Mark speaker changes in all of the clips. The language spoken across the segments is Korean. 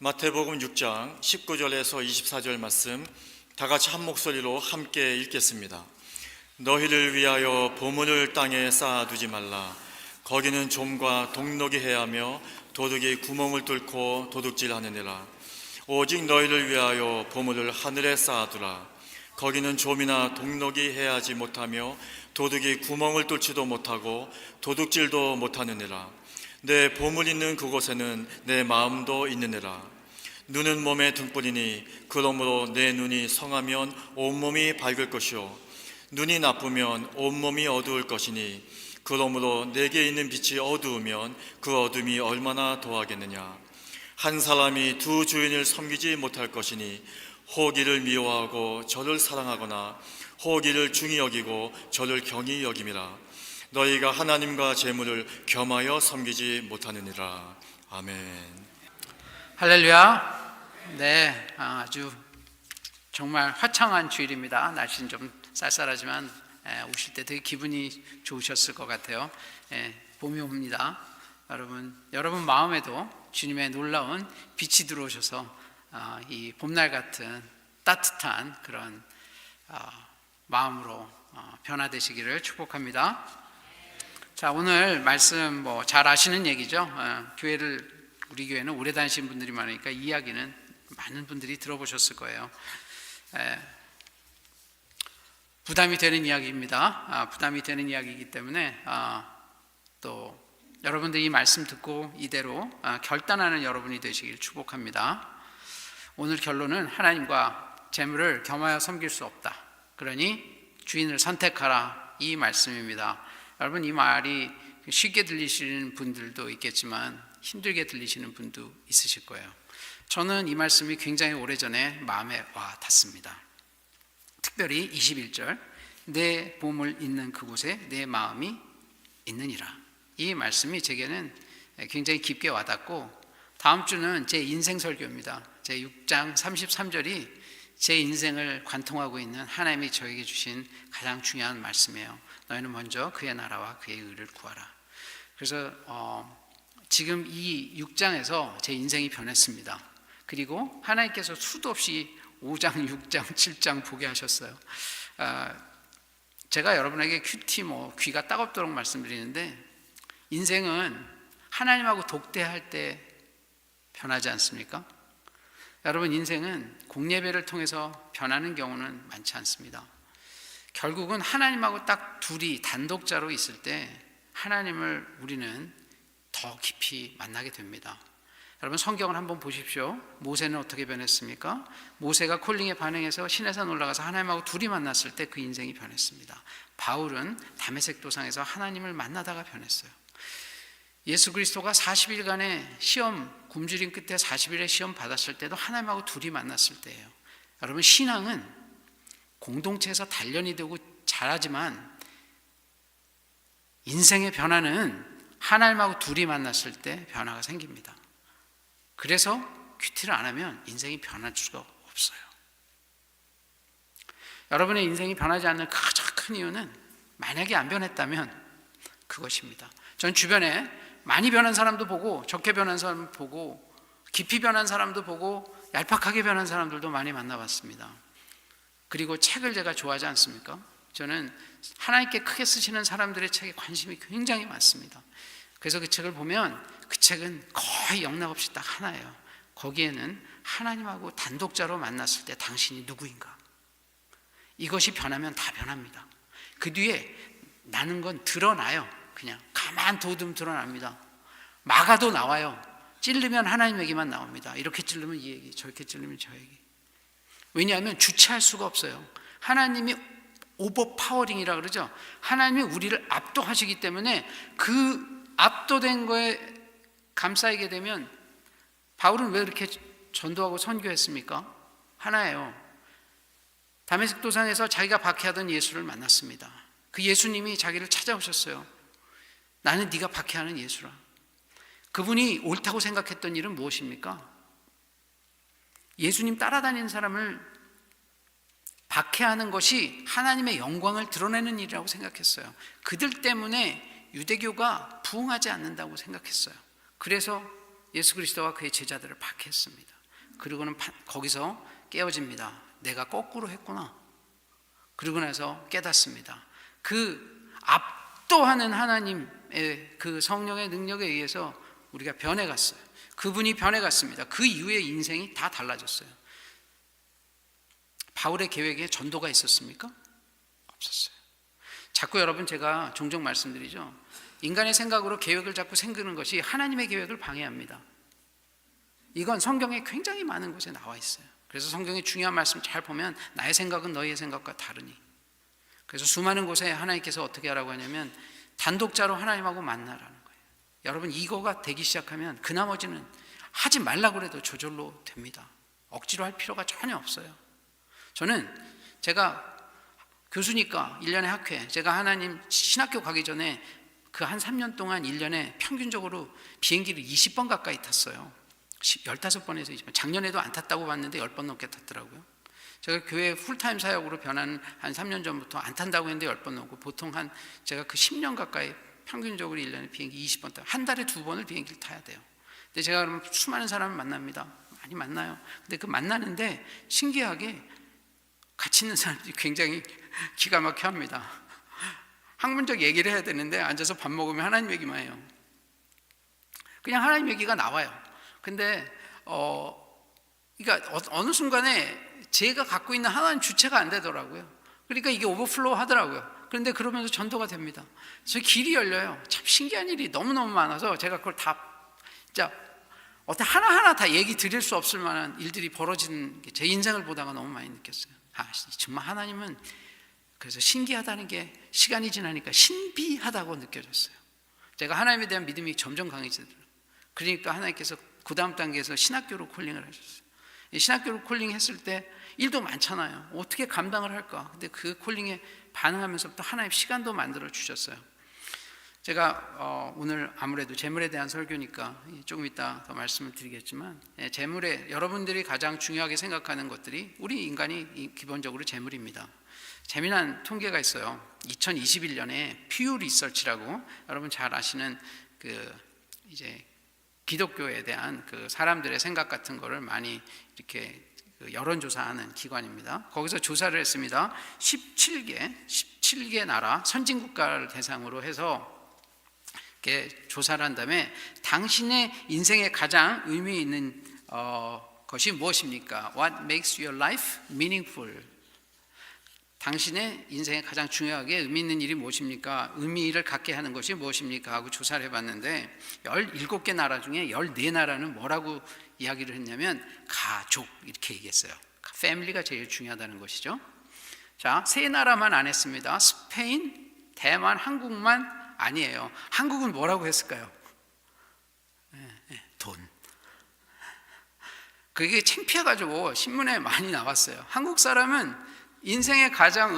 Speaker 1: 마태복음 6장 19절에서 24절 말씀 다 같이 한 목소리로 함께 읽겠습니다. 너희를 위하여 보물을 땅에 쌓아두지 말라. 거기는 좀과 동록이 해하며 도둑이 구멍을 뚫고 도둑질하느니라. 오직 너희를 위하여 보물을 하늘에 쌓아두라. 거기는 좀이나 동록이 해하지 못하며 도둑이 구멍을 뚫지도 못하고 도둑질도 못하느니라. 내 보물 있는 그곳에는 내 마음도 있느니라. 눈은 몸의 등불이니 그러므로 내 눈이 성하면 온몸이 밝을 것이요 눈이 나쁘면 온몸이 어두울 것이니 그러므로 내게 있는 빛이 어두우면 그 어둠이 얼마나 더하겠느냐. 한 사람이 두 주인을 섬기지 못할 것이니 혹 이를 미워하고 저를 사랑하거나 혹 이를 중히 여기고 저를 경히 여김이라. 너희가 하나님과 재물을 겸하여 섬기지 못하느니라. 아멘.
Speaker 2: 할렐루야. 네, 아주 정말 화창한 주일입니다. 날씨는 좀 쌀쌀하지만 오실 때 되게 기분이 좋으셨을 것 같아요. 봄이 옵니다. 여러분 마음에도 주님의 놀라운 빛이 들어오셔서 이 봄날 같은 따뜻한 그런 마음으로 변화되시기를 축복합니다. 자, 오늘 말씀 잘 아시는 얘기죠. 우리 교회는 오래 다니신 분들이 많으니까 이 이야기는 많은 분들이 들어보셨을 거예요. 부담이 되는 이야기입니다. 부담이 되는 이야기이기 때문에 또 여러분들이 이 말씀 듣고 이대로 결단하는 여러분이 되시길 축복합니다. 오늘 결론은 하나님과 재물을 겸하여 섬길 수 없다. 그러니 주인을 선택하라, 이 말씀입니다. 여러분, 이 말이 쉽게 들리시는 분들도 있겠지만 힘들게 들리시는 분도 있으실 거예요. 저는 이 말씀이 굉장히 오래전에 마음에 와 닿습니다. 특별히 21절, 내 보물 있는 그곳에 내 마음이 있느니라. 이 말씀이 제게는 굉장히 깊게 와닿고, 다음 주는 제 인생 설교입니다. 제 6장 33절이 제 인생을 관통하고 있는 하나님이 저에게 주신 가장 중요한 말씀이에요. 너희는 먼저 그의 나라와 그의 의를 구하라. 그래서 지금 이 6장에서 제 인생이 변했습니다. 그리고 하나님께서 수도 없이 5장, 6장, 7장 보게 하셨어요. 제가 여러분에게 큐티 귀가 따갑도록 말씀드리는데, 인생은 하나님하고 독대할 때 변하지 않습니까? 여러분, 인생은 공예배를 통해서 변하는 경우는 많지 않습니다. 결국은 하나님하고 딱 둘이 단독자로 있을 때 하나님을 우리는 더 깊이 만나게 됩니다. 여러분, 성경을 한번 보십시오. 모세는 어떻게 변했습니까? 모세가 콜링에 반응해서 시내산 올라가서 하나님하고 둘이 만났을 때 그 인생이 변했습니다. 바울은 다메섹 도상에서 하나님을 만나다가 변했어요. 예수 그리스도가 40일간의 시험, 굶주림 끝에 40일의 시험 받았을 때도 하나님하고 둘이 만났을 때예요. 여러분, 신앙은 공동체에서 단련이 되고 잘하지만 인생의 변화는 하나님하고 둘이 만났을 때 변화가 생깁니다. 그래서 큐티를 안 하면 인생이 변할 수가 없어요. 여러분의 인생이 변하지 않는 가장 큰 이유는, 만약에 안 변했다면 그것입니다. 전 주변에 많이 변한 사람도 보고, 적게 변한 사람도 보고, 깊이 변한 사람도 보고, 얄팍하게 변한 사람들도 많이 만나봤습니다. 그리고 책을 제가 좋아하지 않습니까? 저는 하나님께 크게 쓰시는 사람들의 책에 관심이 굉장히 많습니다. 그래서 그 책을 보면 그 책은 거의 영락없이 딱 하나예요. 거기에는 하나님하고 단독자로 만났을 때 당신이 누구인가, 이것이 변하면 다 변합니다. 그 뒤에 나는 건 드러나요. 그냥 가만 둬두면 드러납니다. 막아도 나와요. 찌르면 하나님 얘기만 나옵니다. 이렇게 찌르면 이 얘기, 저렇게 찌르면 저 얘기. 왜냐하면 주체할 수가 없어요. 하나님이 오버파워링이라 그러죠. 하나님이 우리를 압도하시기 때문에 그 압도된 거에 감싸이게 되면, 바울은 왜 이렇게 전도하고 선교했습니까? 하나예요. 다메섹 도상에서 자기가 박해하던 예수를 만났습니다. 그 예수님이 자기를 찾아오셨어요. 나는 네가 박해하는 예수라. 그분이 옳다고 생각했던 일은 무엇입니까? 예수님 따라다니는 사람을 박해하는 것이 하나님의 영광을 드러내는 일이라고 생각했어요. 그들 때문에 유대교가 부흥하지 않는다고 생각했어요. 그래서 예수 그리스도와 그의 제자들을 박해했습니다. 그리고는 거기서 깨어집니다. 내가 거꾸로 했구나. 그러고 나서 깨닫습니다. 그 압도하는 하나님의 그 성령의 능력에 의해서 우리가 변해갔어요. 그분이 변해갔습니다. 그 이후에 인생이 다 달라졌어요. 바울의 계획에 전도가 있었습니까? 없었어요. 자꾸 여러분 제가 종종 말씀드리죠. 인간의 생각으로 계획을 자꾸 생기는 것이 하나님의 계획을 방해합니다. 이건 성경에 굉장히 많은 곳에 나와 있어요. 그래서 성경의 중요한 말씀 잘 보면 나의 생각은 너희의 생각과 다르니. 그래서 수많은 곳에 하나님께서 어떻게 하라고 하냐면 단독자로 하나님하고 만나라는 거예요. 여러분 이거가 되기 시작하면 그 나머지는 하지 말라고 해도 저절로 됩니다. 억지로 할 필요가 전혀 없어요. 저는 제가 교수니까 1년에 학회, 제가 하나님 신학교 가기 전에 그 한 3년 동안 1년에 평균적으로 비행기를 20번 가까이 탔어요. 15번에서 20번. 작년에도 안 탔다고 봤는데 10번 넘게 탔더라고요. 제가 교회 풀타임 사역으로 변한 한 3년 전부터 안 탄다고 했는데 10번 넘고 보통 제가 그 10년 가까이 평균적으로 1년에 비행기 20번 타요. 한 달에 2번을 비행기를 타야 돼요. 근데 제가 그러면 수많은 사람을 만납니다. 많이 만나요. 근데 그 만나는데 신기하게 같이 있는 사람들이 굉장히 기가 막혀 합니다. 학문적 얘기를 해야 되는데 앉아서 밥 먹으면 하나님 얘기만 해요. 그냥 하나님 얘기가 나와요. 근데 그러니까 어느 순간에 제가 갖고 있는 하나님 주체가 안 되더라고요. 그러니까 이게 오버플로우 하더라고요. 그런데 그러면서 전도가 됩니다. 저 길이 열려요. 참 신기한 일이 너무너무 많아서 제가 그걸 다 진짜 어떤 하나하나 다 얘기 드릴 수 없을 만한 일들이 벌어지는 게 제 인생을 보다가 너무 많이 느꼈어요. 정말 하나님은 그래서 신기하다는 게 시간이 지나니까 신비하다고 느껴졌어요. 제가 하나님에 대한 믿음이 점점 강해지더라고요. 그러니까 하나님께서 그 다음 단계에서 신학교로 콜링을 하셨어요. 신학교로 콜링했을 때 일도 많잖아요. 어떻게 감당을 할까? 근데 그 콜링에 반응하면서부터 하나님 시간도 만들어 주셨어요. 제가 오늘 아무래도 재물에 대한 설교니까 조금 이따 더 말씀을 드리겠지만, 재물에 여러분들이 가장 중요하게 생각하는 것들이 우리 인간이 기본적으로 재물입니다. 재미난 통계가 있어요. 2021년에 퓨 리서치라고 여러분 잘 아시는 이제 기독교에 대한 그 사람들의 생각 같은 거를 많이 이렇게 여론조사하는 기관입니다. 거기서 조사를 했습니다. 17개 나라 선진국가를 대상으로 해서 이렇게 조사를 한 다음에 당신의 인생에 가장 의미 있는 것이 무엇입니까? What makes your life meaningful? 당신의 인생에 가장 중요하게 의미 있는 일이 무엇입니까? 의미를 갖게 하는 것이 무엇입니까? 하고 조사를 해봤는데 17개 나라 중에 14나라는 뭐라고 이야기를 했냐면 가족 이렇게 얘기했어요. 패밀리가 제일 중요하다는 것이죠. 자, 3나라만 안 했습니다. 스페인, 대만, 한국만 아니에요. 한국은 뭐라고 했을까요? 돈. 그게 창피해가지고 신문에 많이 나왔어요. 한국 사람은 인생의 가장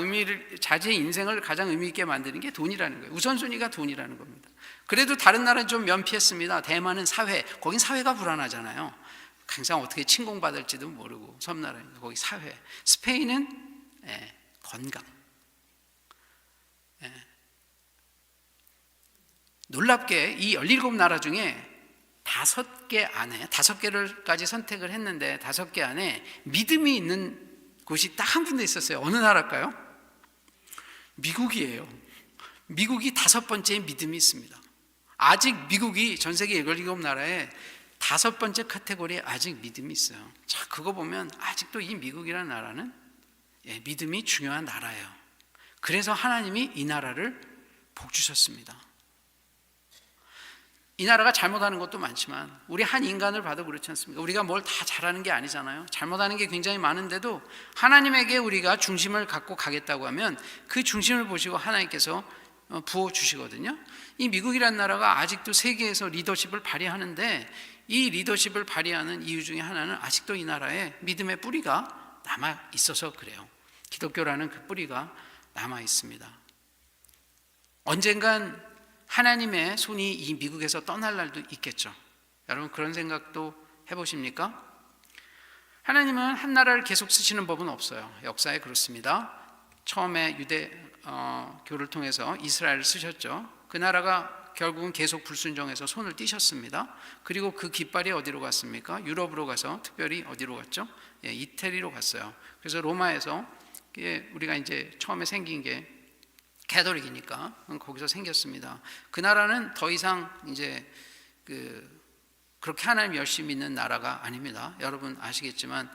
Speaker 2: 자기의 인생을 가장 의미 있게 만드는 게 돈이라는 거예요. 우선순위가 돈이라는 겁니다. 그래도 다른 나라는 좀 면피했습니다. 대만은 사회, 거긴 사회가 불안하잖아요. 항상 어떻게 침공받을지도 모르고 섬나라니까 거기 사회. 스페인은 건강. 놀랍게 이 17나라 중에 5개 안에 5개를까지 선택을 했는데 5개 안에 믿음이 있는 곳이 딱 한 군데 있었어요. 어느 나라일까요? 미국이에요. 미국이 5번째에 믿음이 있습니다. 아직 미국이 전 세계 17나라에 5번째 카테고리에 아직 믿음이 있어요. 자, 그거 보면 아직도 이 미국이라는 나라는 믿음이 중요한 나라예요. 그래서 하나님이 이 나라를 복 주셨습니다. 이 나라가 잘못하는 것도 많지만 우리 한 인간을 봐도 그렇지 않습니까? 우리가 뭘 다 잘하는 게 아니잖아요. 잘못하는 게 굉장히 많은데도 하나님에게 우리가 중심을 갖고 가겠다고 하면 그 중심을 보시고 하나님께서 부어주시거든요. 이 미국이라는 나라가 아직도 세계에서 리더십을 발휘하는데 이 리더십을 발휘하는 이유 중에 하나는 아직도 이 나라에 믿음의 뿌리가 남아 있어서 그래요. 기독교라는 그 뿌리가 남아 있습니다. 언젠간 하나님의 손이 이 미국에서 떠날 날도 있겠죠. 여러분 그런 생각도 해보십니까? 하나님은 한 나라를 계속 쓰시는 법은 없어요. 역사에 그렇습니다. 처음에 유대교를 통해서 이스라엘을 쓰셨죠. 그 나라가 결국은 계속 불순종해서 손을 떼셨습니다. 그리고 그 깃발이 어디로 갔습니까? 유럽으로 가서 특별히 어디로 갔죠? 이태리로 갔어요. 그래서 로마에서 우리가 이제 처음에 생긴 게 캐톨릭이니까 거기서 생겼습니다. 그 나라는 더 이상 이제 그렇게 하나님 열심히 믿는 나라가 아닙니다. 여러분 아시겠지만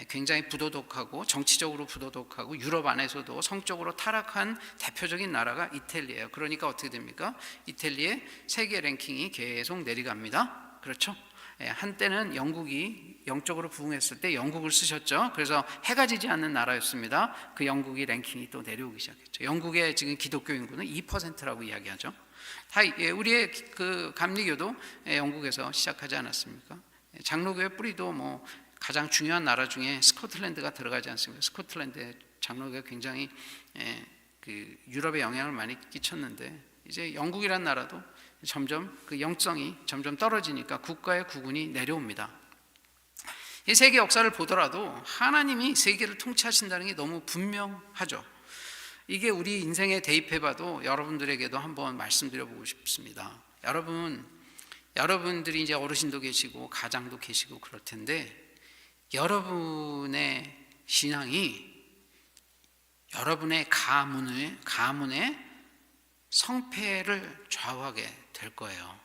Speaker 2: 굉장히 부도덕하고 정치적으로 부도덕하고 유럽 안에서도 성적으로 타락한 대표적인 나라가 이태리예요. 그러니까 어떻게 됩니까? 이태리의 세계 랭킹이 계속 내려갑니다. 그렇죠? 한때는 영국이 영적으로 부흥했을 때 영국을 쓰셨죠. 그래서 해가 지지 않는 나라였습니다. 그 영국이 랭킹이 또 내려오기 시작했죠. 영국의 지금 기독교 인구는 2%라고 이야기하죠. 다 우리의 그 감리교도 영국에서 시작하지 않았습니까? 장로교의 뿌리도 뭐 가장 중요한 나라 중에 스코틀랜드가 들어가지 않습니까? 스코틀랜드의 장로교가 굉장히 그 유럽에 영향을 많이 끼쳤는데 이제 영국이란 나라도 점점 그 영성이 점점 떨어지니까 국가의 구군이 내려옵니다. 이 세계 역사를 보더라도 하나님이 세계를 통치하신다는 게 너무 분명하죠. 이게 우리 인생에 대입해봐도 여러분들에게도 한번 말씀드려보고 싶습니다. 여러분들이 이제 어르신도 계시고 가장도 계시고 그럴 텐데 여러분의 신앙이 여러분의 가문의 성패를 좌우하게 될 거예요.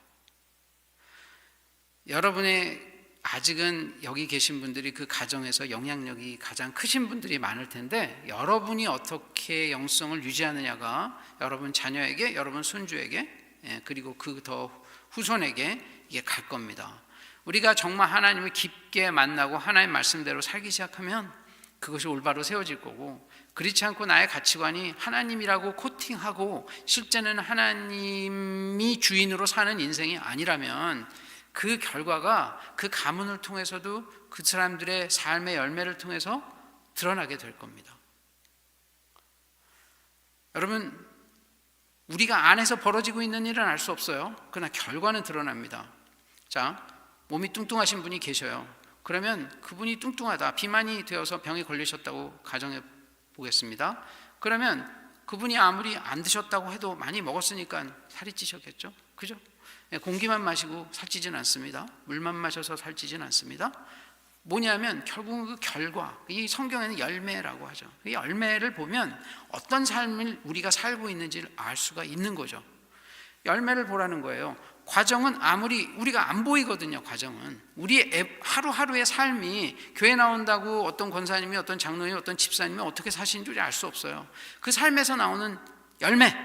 Speaker 2: 여러분의 아직은 여기 계신 분들이 그 가정에서 영향력이 가장 크신 분들이 많을 텐데 여러분이 어떻게 영성을 유지하느냐가 여러분 자녀에게, 여러분 손주에게, 그리고 그 더 후손에게 이게 갈 겁니다. 우리가 정말 하나님을 깊게 만나고 하나님 말씀대로 살기 시작하면 그것이 올바로 세워질 거고, 그렇지 않고 나의 가치관이 하나님이라고 코팅하고 실제는 하나님이 주인으로 사는 인생이 아니라면 그 결과가 그 가문을 통해서도 그 사람들의 삶의 열매를 통해서 드러나게 될 겁니다. 여러분, 우리가 안에서 벌어지고 있는 일은 알 수 없어요. 그러나 결과는 드러납니다. 자, 몸이 뚱뚱하신 분이 계셔요. 그러면 그분이 뚱뚱하다, 비만이 되어서 병에 걸리셨다고 가정해 보겠습니다. 그러면 그분이 아무리 안 드셨다고 해도 많이 먹었으니까 살이 찌셨겠죠? 그죠? 공기만 마시고 살찌진 않습니다. 물만 마셔서 살찌진 않습니다. 뭐냐면 결국은 그 결과, 이 성경에는 열매라고 하죠. 이 열매를 보면 어떤 삶을 우리가 살고 있는지를 알 수가 있는 거죠. 열매를 보라는 거예요. 과정은 아무리 우리가 안 보이거든요. 과정은 우리의 하루하루의 삶이, 교회 나온다고 어떤 권사님이, 어떤 장로님이, 어떤 집사님이 어떻게 사시는 줄 알 수 없어요. 그 삶에서 나오는 열매,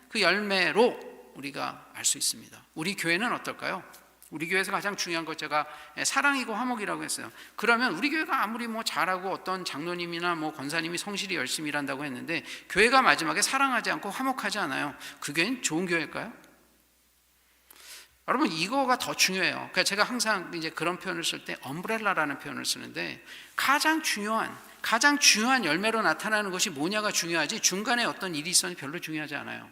Speaker 2: 그 열매로 우리가 알 수 있습니다. 우리 교회는 어떨까요? 우리 교회에서 가장 중요한 것, 제가 사랑이고 화목이라고 했어요. 그러면 우리 교회가 아무리 뭐 잘하고 어떤 장로님이나 뭐 권사님이 성실히 열심히 일한다고 했는데 교회가 마지막에 사랑하지 않고 화목하지 않아요. 그 교회는 좋은 교회일까요? 여러분, 이거가 더 중요해요. 그러니까 제가 항상 이제 그런 표현을 쓸 때 엄브렐라라는 표현을 쓰는데 가장 중요한 열매로 나타나는 것이 뭐냐가 중요하지 중간에 어떤 일이 있었는지 별로 중요하지 않아요.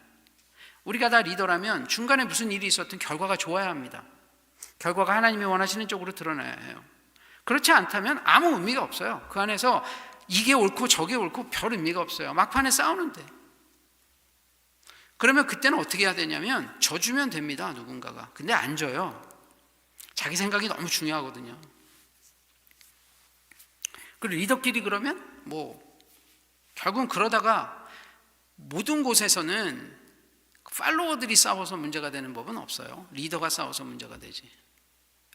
Speaker 2: 우리가 다 리더라면 중간에 무슨 일이 있었든 결과가 좋아야 합니다. 결과가 하나님이 원하시는 쪽으로 드러나야 해요. 그렇지 않다면 아무 의미가 없어요. 그 안에서 이게 옳고 저게 옳고 별 의미가 없어요. 막판에 싸우는데. 그러면 그때는 어떻게 해야 되냐면 져주면 됩니다. 누군가가. 근데 안 져요. 자기 생각이 너무 중요하거든요. 그리고 리더끼리 그러면 뭐 결국은 그러다가 모든 곳에서는 팔로워들이 싸워서 문제가 되는 법은 없어요. 리더가 싸워서 문제가 되지.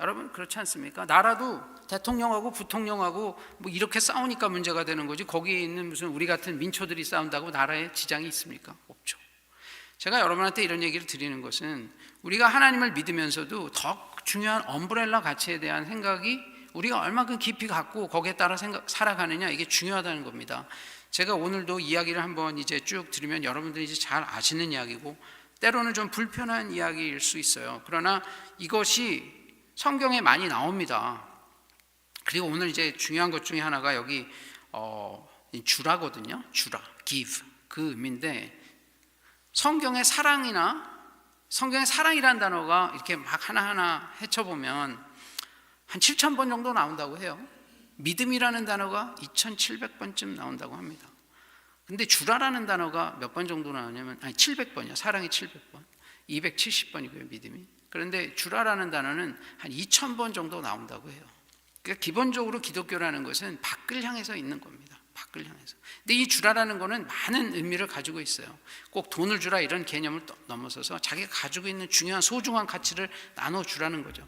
Speaker 2: 여러분, 그렇지 않습니까? 나라도 대통령하고 부통령하고 뭐 이렇게 싸우니까 문제가 되는 거지, 거기에 있는 무슨 우리 같은 민초들이 싸운다고 나라에 지장이 있습니까? 없죠. 제가 여러분한테 이런 얘기를 드리는 것은 우리가 하나님을 믿으면서도 더 중요한 엄브렐라 가치에 대한 생각이 우리가 얼마큼 깊이 갖고 거기에 따라 살아가느냐, 이게 중요하다는 겁니다. 제가 오늘도 이야기를 한번 이제 쭉 들으면 여러분들이 이제 잘 아시는 이야기고 때로는 좀 불편한 이야기일 수 있어요. 그러나 이것이 성경에 많이 나옵니다. 그리고 오늘 이제 중요한 것 중에 하나가 여기 주라거든요. 주라, give, 그 의미인데 성경의 사랑이라는 단어가 이렇게 막 하나하나 헤쳐보면 한 7,000번 정도 나온다고 해요. 믿음이라는 단어가 2,700번쯤 나온다고 합니다. 근데 주라라는 단어가 몇 번 정도 나오냐면 700번이요. 사랑이 700번. 270번이고요, 믿음이. 그런데 주라라는 단어는 한 2000번 정도 나온다고 해요. 그러니까 기본적으로 기독교라는 것은 밖을 향해서 있는 겁니다. 밖을 향해서. 근데 이 주라라는 거는 많은 의미를 가지고 있어요. 꼭 돈을 주라 이런 개념을 넘어서서 자기가 가지고 있는 중요한 소중한 가치를 나눠주라는 거죠.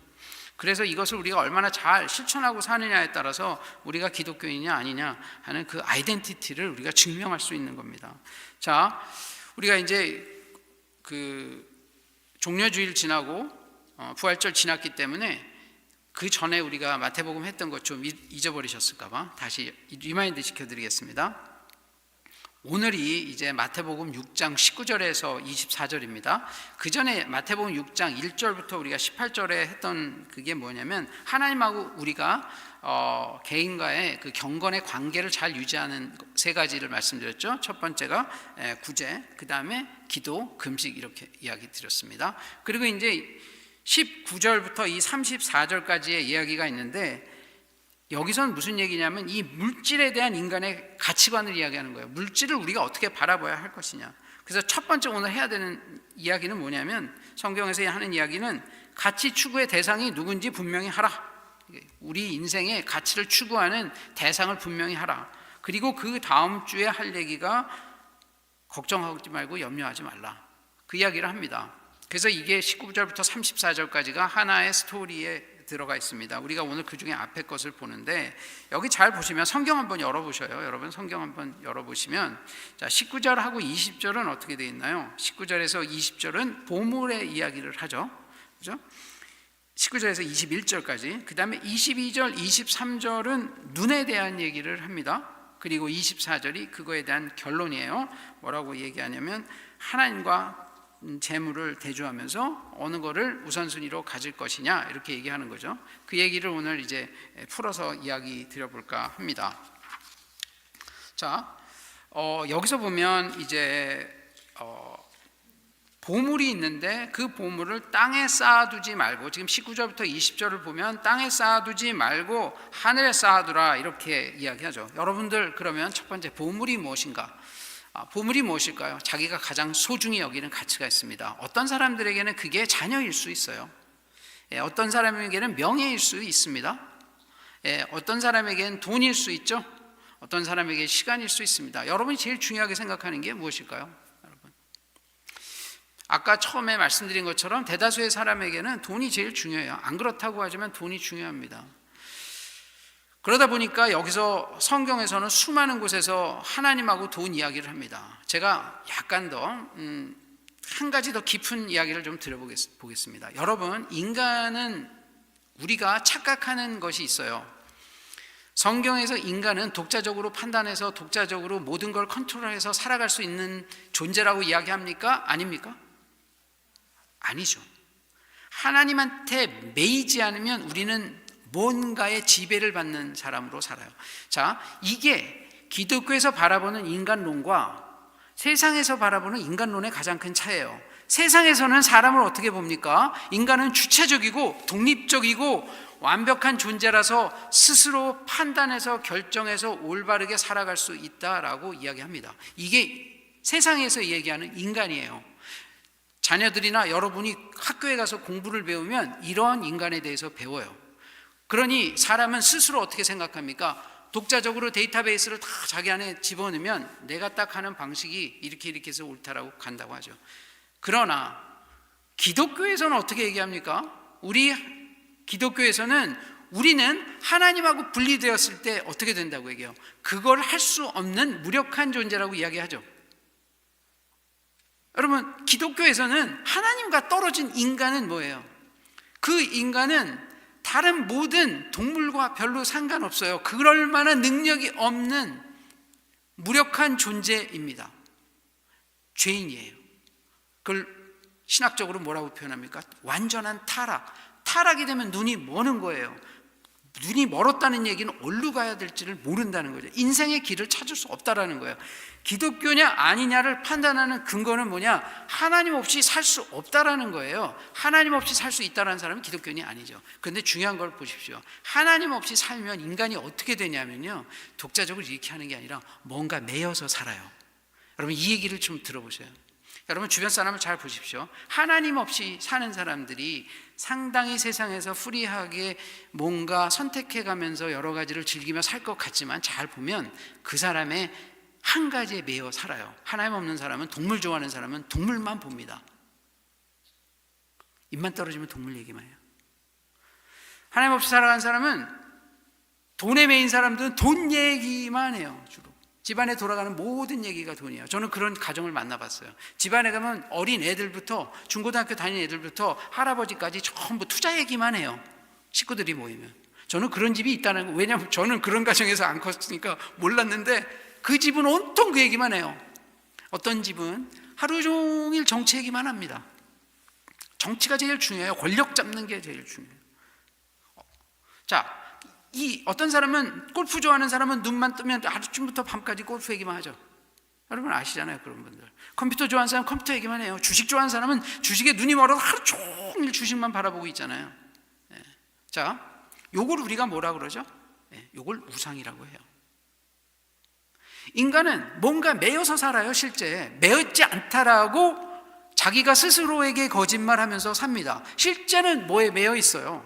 Speaker 2: 그래서 이것을 우리가 얼마나 잘 실천하고 사느냐에 따라서 우리가 기독교인이냐 아니냐 하는 그 아이덴티티를 우리가 증명할 수 있는 겁니다. 자, 우리가 이제 그 종려주일 지나고 부활절 지났기 때문에 그 전에 우리가 마태복음 했던 것 좀 잊어버리셨을까 봐 다시 리마인드 시켜드리겠습니다. 오늘이 이제 마태복음 6장 19절에서 24절입니다. 그 전에 마태복음 6장 1절부터 우리가 18절에 했던 그게 뭐냐면 하나님하고 우리가 개인과의 그 경건의 관계를 잘 유지하는 세 가지를 말씀드렸죠. 첫 번째가 구제, 그 다음에 기도, 금식 이렇게 이야기 드렸습니다. 그리고 이제 19절부터 이 34절까지의 이야기가 있는데 여기서는 무슨 얘기냐면 이 물질에 대한 인간의 가치관을 이야기하는 거예요. 물질을 우리가 어떻게 바라봐야 할 것이냐. 그래서 첫 번째 오늘 해야 되는 이야기는 뭐냐면 성경에서 하는 이야기는 가치 추구의 대상이 누군지 분명히 하라. 우리 인생의 가치를 추구하는 대상을 분명히 하라. 그리고 그 다음 주에 할 얘기가 걱정하지 말고 염려하지 말라. 그 이야기를 합니다. 그래서 이게 19절부터 34절까지가 하나의 스토리에 들어가 있습니다. 우리가 오늘 그 중에 앞에 것을 보는데 여기 잘 보시면 성경 한번 열어보셔요. 여러분 성경 한번 열어보시면 자 19절하고 20절은 어떻게 되어 있나요? 19절에서 20절은 보물의 이야기를 하죠. 그죠? 19절에서 21절까지 그 다음에 22절, 23절은 눈에 대한 얘기를 합니다. 그리고 24절이 그거에 대한 결론이에요. 뭐라고 얘기하냐면 하나님과 재물을 대조하면서 어느 거를 우선순위로 가질 것이냐 이렇게 얘기하는 거죠. 그 얘기를 오늘 이제 풀어서 이야기 드려볼까 합니다. 자, 여기서 보면 이제 보물이 있는데 그 보물을 땅에 쌓아두지 말고 지금 19절부터 20절을 보면 땅에 쌓아두지 말고 하늘에 쌓아두라 이렇게 이야기하죠. 여러분들 그러면 첫 번째 보물이 무엇인가? 보물이 무엇일까요? 자기가 가장 소중히 여기는 가치가 있습니다. 어떤 사람들에게는 그게 자녀일 수 있어요. 어떤 사람에게는 명예일 수 있습니다. 어떤 사람에게는 돈일 수 있죠. 어떤 사람에게 시간일 수 있습니다. 여러분이 제일 중요하게 생각하는 게 무엇일까요? 여러분, 아까 처음에 말씀드린 것처럼 대다수의 사람에게는 돈이 제일 중요해요. 안 그렇다고 하지만 돈이 중요합니다. 그러다 보니까 여기서 성경에서는 수많은 곳에서 하나님하고 돈 이야기를 합니다. 제가 약간 더 한 가지 더 깊은 이야기를 좀 드려보겠습니다. 여러분, 인간은 우리가 착각하는 것이 있어요. 성경에서 인간은 독자적으로 판단해서 독자적으로 모든 걸 컨트롤해서 살아갈 수 있는 존재라고 이야기합니까? 아닙니까? 아니죠. 하나님한테 매이지 않으면 우리는 뭔가의 지배를 받는 사람으로 살아요. 자, 이게 기독교에서 바라보는 인간론과 세상에서 바라보는 인간론의 가장 큰 차이예요. 세상에서는 사람을 어떻게 봅니까? 인간은 주체적이고 독립적이고 완벽한 존재라서 스스로 판단해서 결정해서 올바르게 살아갈 수 있다라고 이야기합니다. 이게 세상에서 얘기하는 인간이에요. 자녀들이나 여러분이 학교에 가서 공부를 배우면 이러한 인간에 대해서 배워요. 그러니 사람은 스스로 어떻게 생각합니까? 독자적으로 데이터베이스를 다 자기 안에 집어넣으면 내가 딱 하는 방식이 이렇게 해서 옳다라고 간다고 하죠. 그러나 기독교에서는 어떻게 얘기합니까? 우리 기독교에서는 우리는 하나님하고 분리되었을 때 어떻게 된다고 얘기해요? 그걸 할 수 없는 무력한 존재라고 이야기하죠. 여러분, 기독교에서는 하나님과 떨어진 인간은 뭐예요? 그 인간은 다른 모든 동물과 별로 상관없어요. 그럴 만한 능력이 없는 무력한 존재입니다. 죄인이에요. 그걸 신학적으로 뭐라고 표현합니까? 완전한 타락. 타락이 되면 눈이 머는 거예요. 눈이 멀었다는 얘기는 어디로 가야 될지를 모른다는 거죠. 인생의 길을 찾을 수 없다라는 거예요. 기독교냐 아니냐를 판단하는 근거는 뭐냐? 하나님 없이 살 수 없다라는 거예요. 하나님 없이 살 수 있다라는 사람은 기독교인이 아니죠. 그런데 중요한 걸 보십시오. 하나님 없이 살면 인간이 어떻게 되냐면요, 독자적으로 이렇게 하는 게 아니라 뭔가 매여서 살아요. 여러분, 이 얘기를 좀 들어보세요. 여러분 주변 사람을 잘 보십시오. 하나님 없이 사는 사람들이 상당히 세상에서 프리하게 뭔가 선택해가면서 여러 가지를 즐기며 살 것 같지만 잘 보면 그 사람의 한 가지에 매여 살아요. 하나님 없는 사람은, 동물 좋아하는 사람은 동물만 봅니다. 입만 떨어지면 동물 얘기만 해요. 하나님 없이 살아가는 사람은, 돈에 매인 사람들은 돈 얘기만 해요. 주로 집안에 돌아가는 모든 얘기가 돈이에요. 저는 그런 가정을 만나봤어요. 집안에 가면 어린 애들부터 중고등학교 다니는 애들부터 할아버지까지 전부 투자 얘기만 해요. 식구들이 모이면. 저는 그런 집이 있다는 거, 왜냐하면 저는 그런 가정에서 안 컸으니까 몰랐는데 그 집은 온통 그 얘기만 해요. 어떤 집은 하루 종일 정치 얘기만 합니다. 정치가 제일 중요해요. 권력 잡는 게 제일 중요해요. 자, 이 어떤 사람은, 골프 좋아하는 사람은 눈만 뜨면 아침부터 밤까지 골프 얘기만 하죠. 여러분 아시잖아요, 그런 분들. 컴퓨터 좋아하는 사람은 컴퓨터 얘기만 해요. 주식 좋아하는 사람은 주식에 눈이 멀어서 하루 종일 주식만 바라보고 있잖아요. 네. 자, 요걸 우리가 뭐라 그러죠? 네, 요걸 우상이라고 해요. 인간은 뭔가 매여서 살아요. 실제 매였지 않다라고 자기가 스스로에게 거짓말하면서 삽니다. 실제는 뭐에 매여 있어요?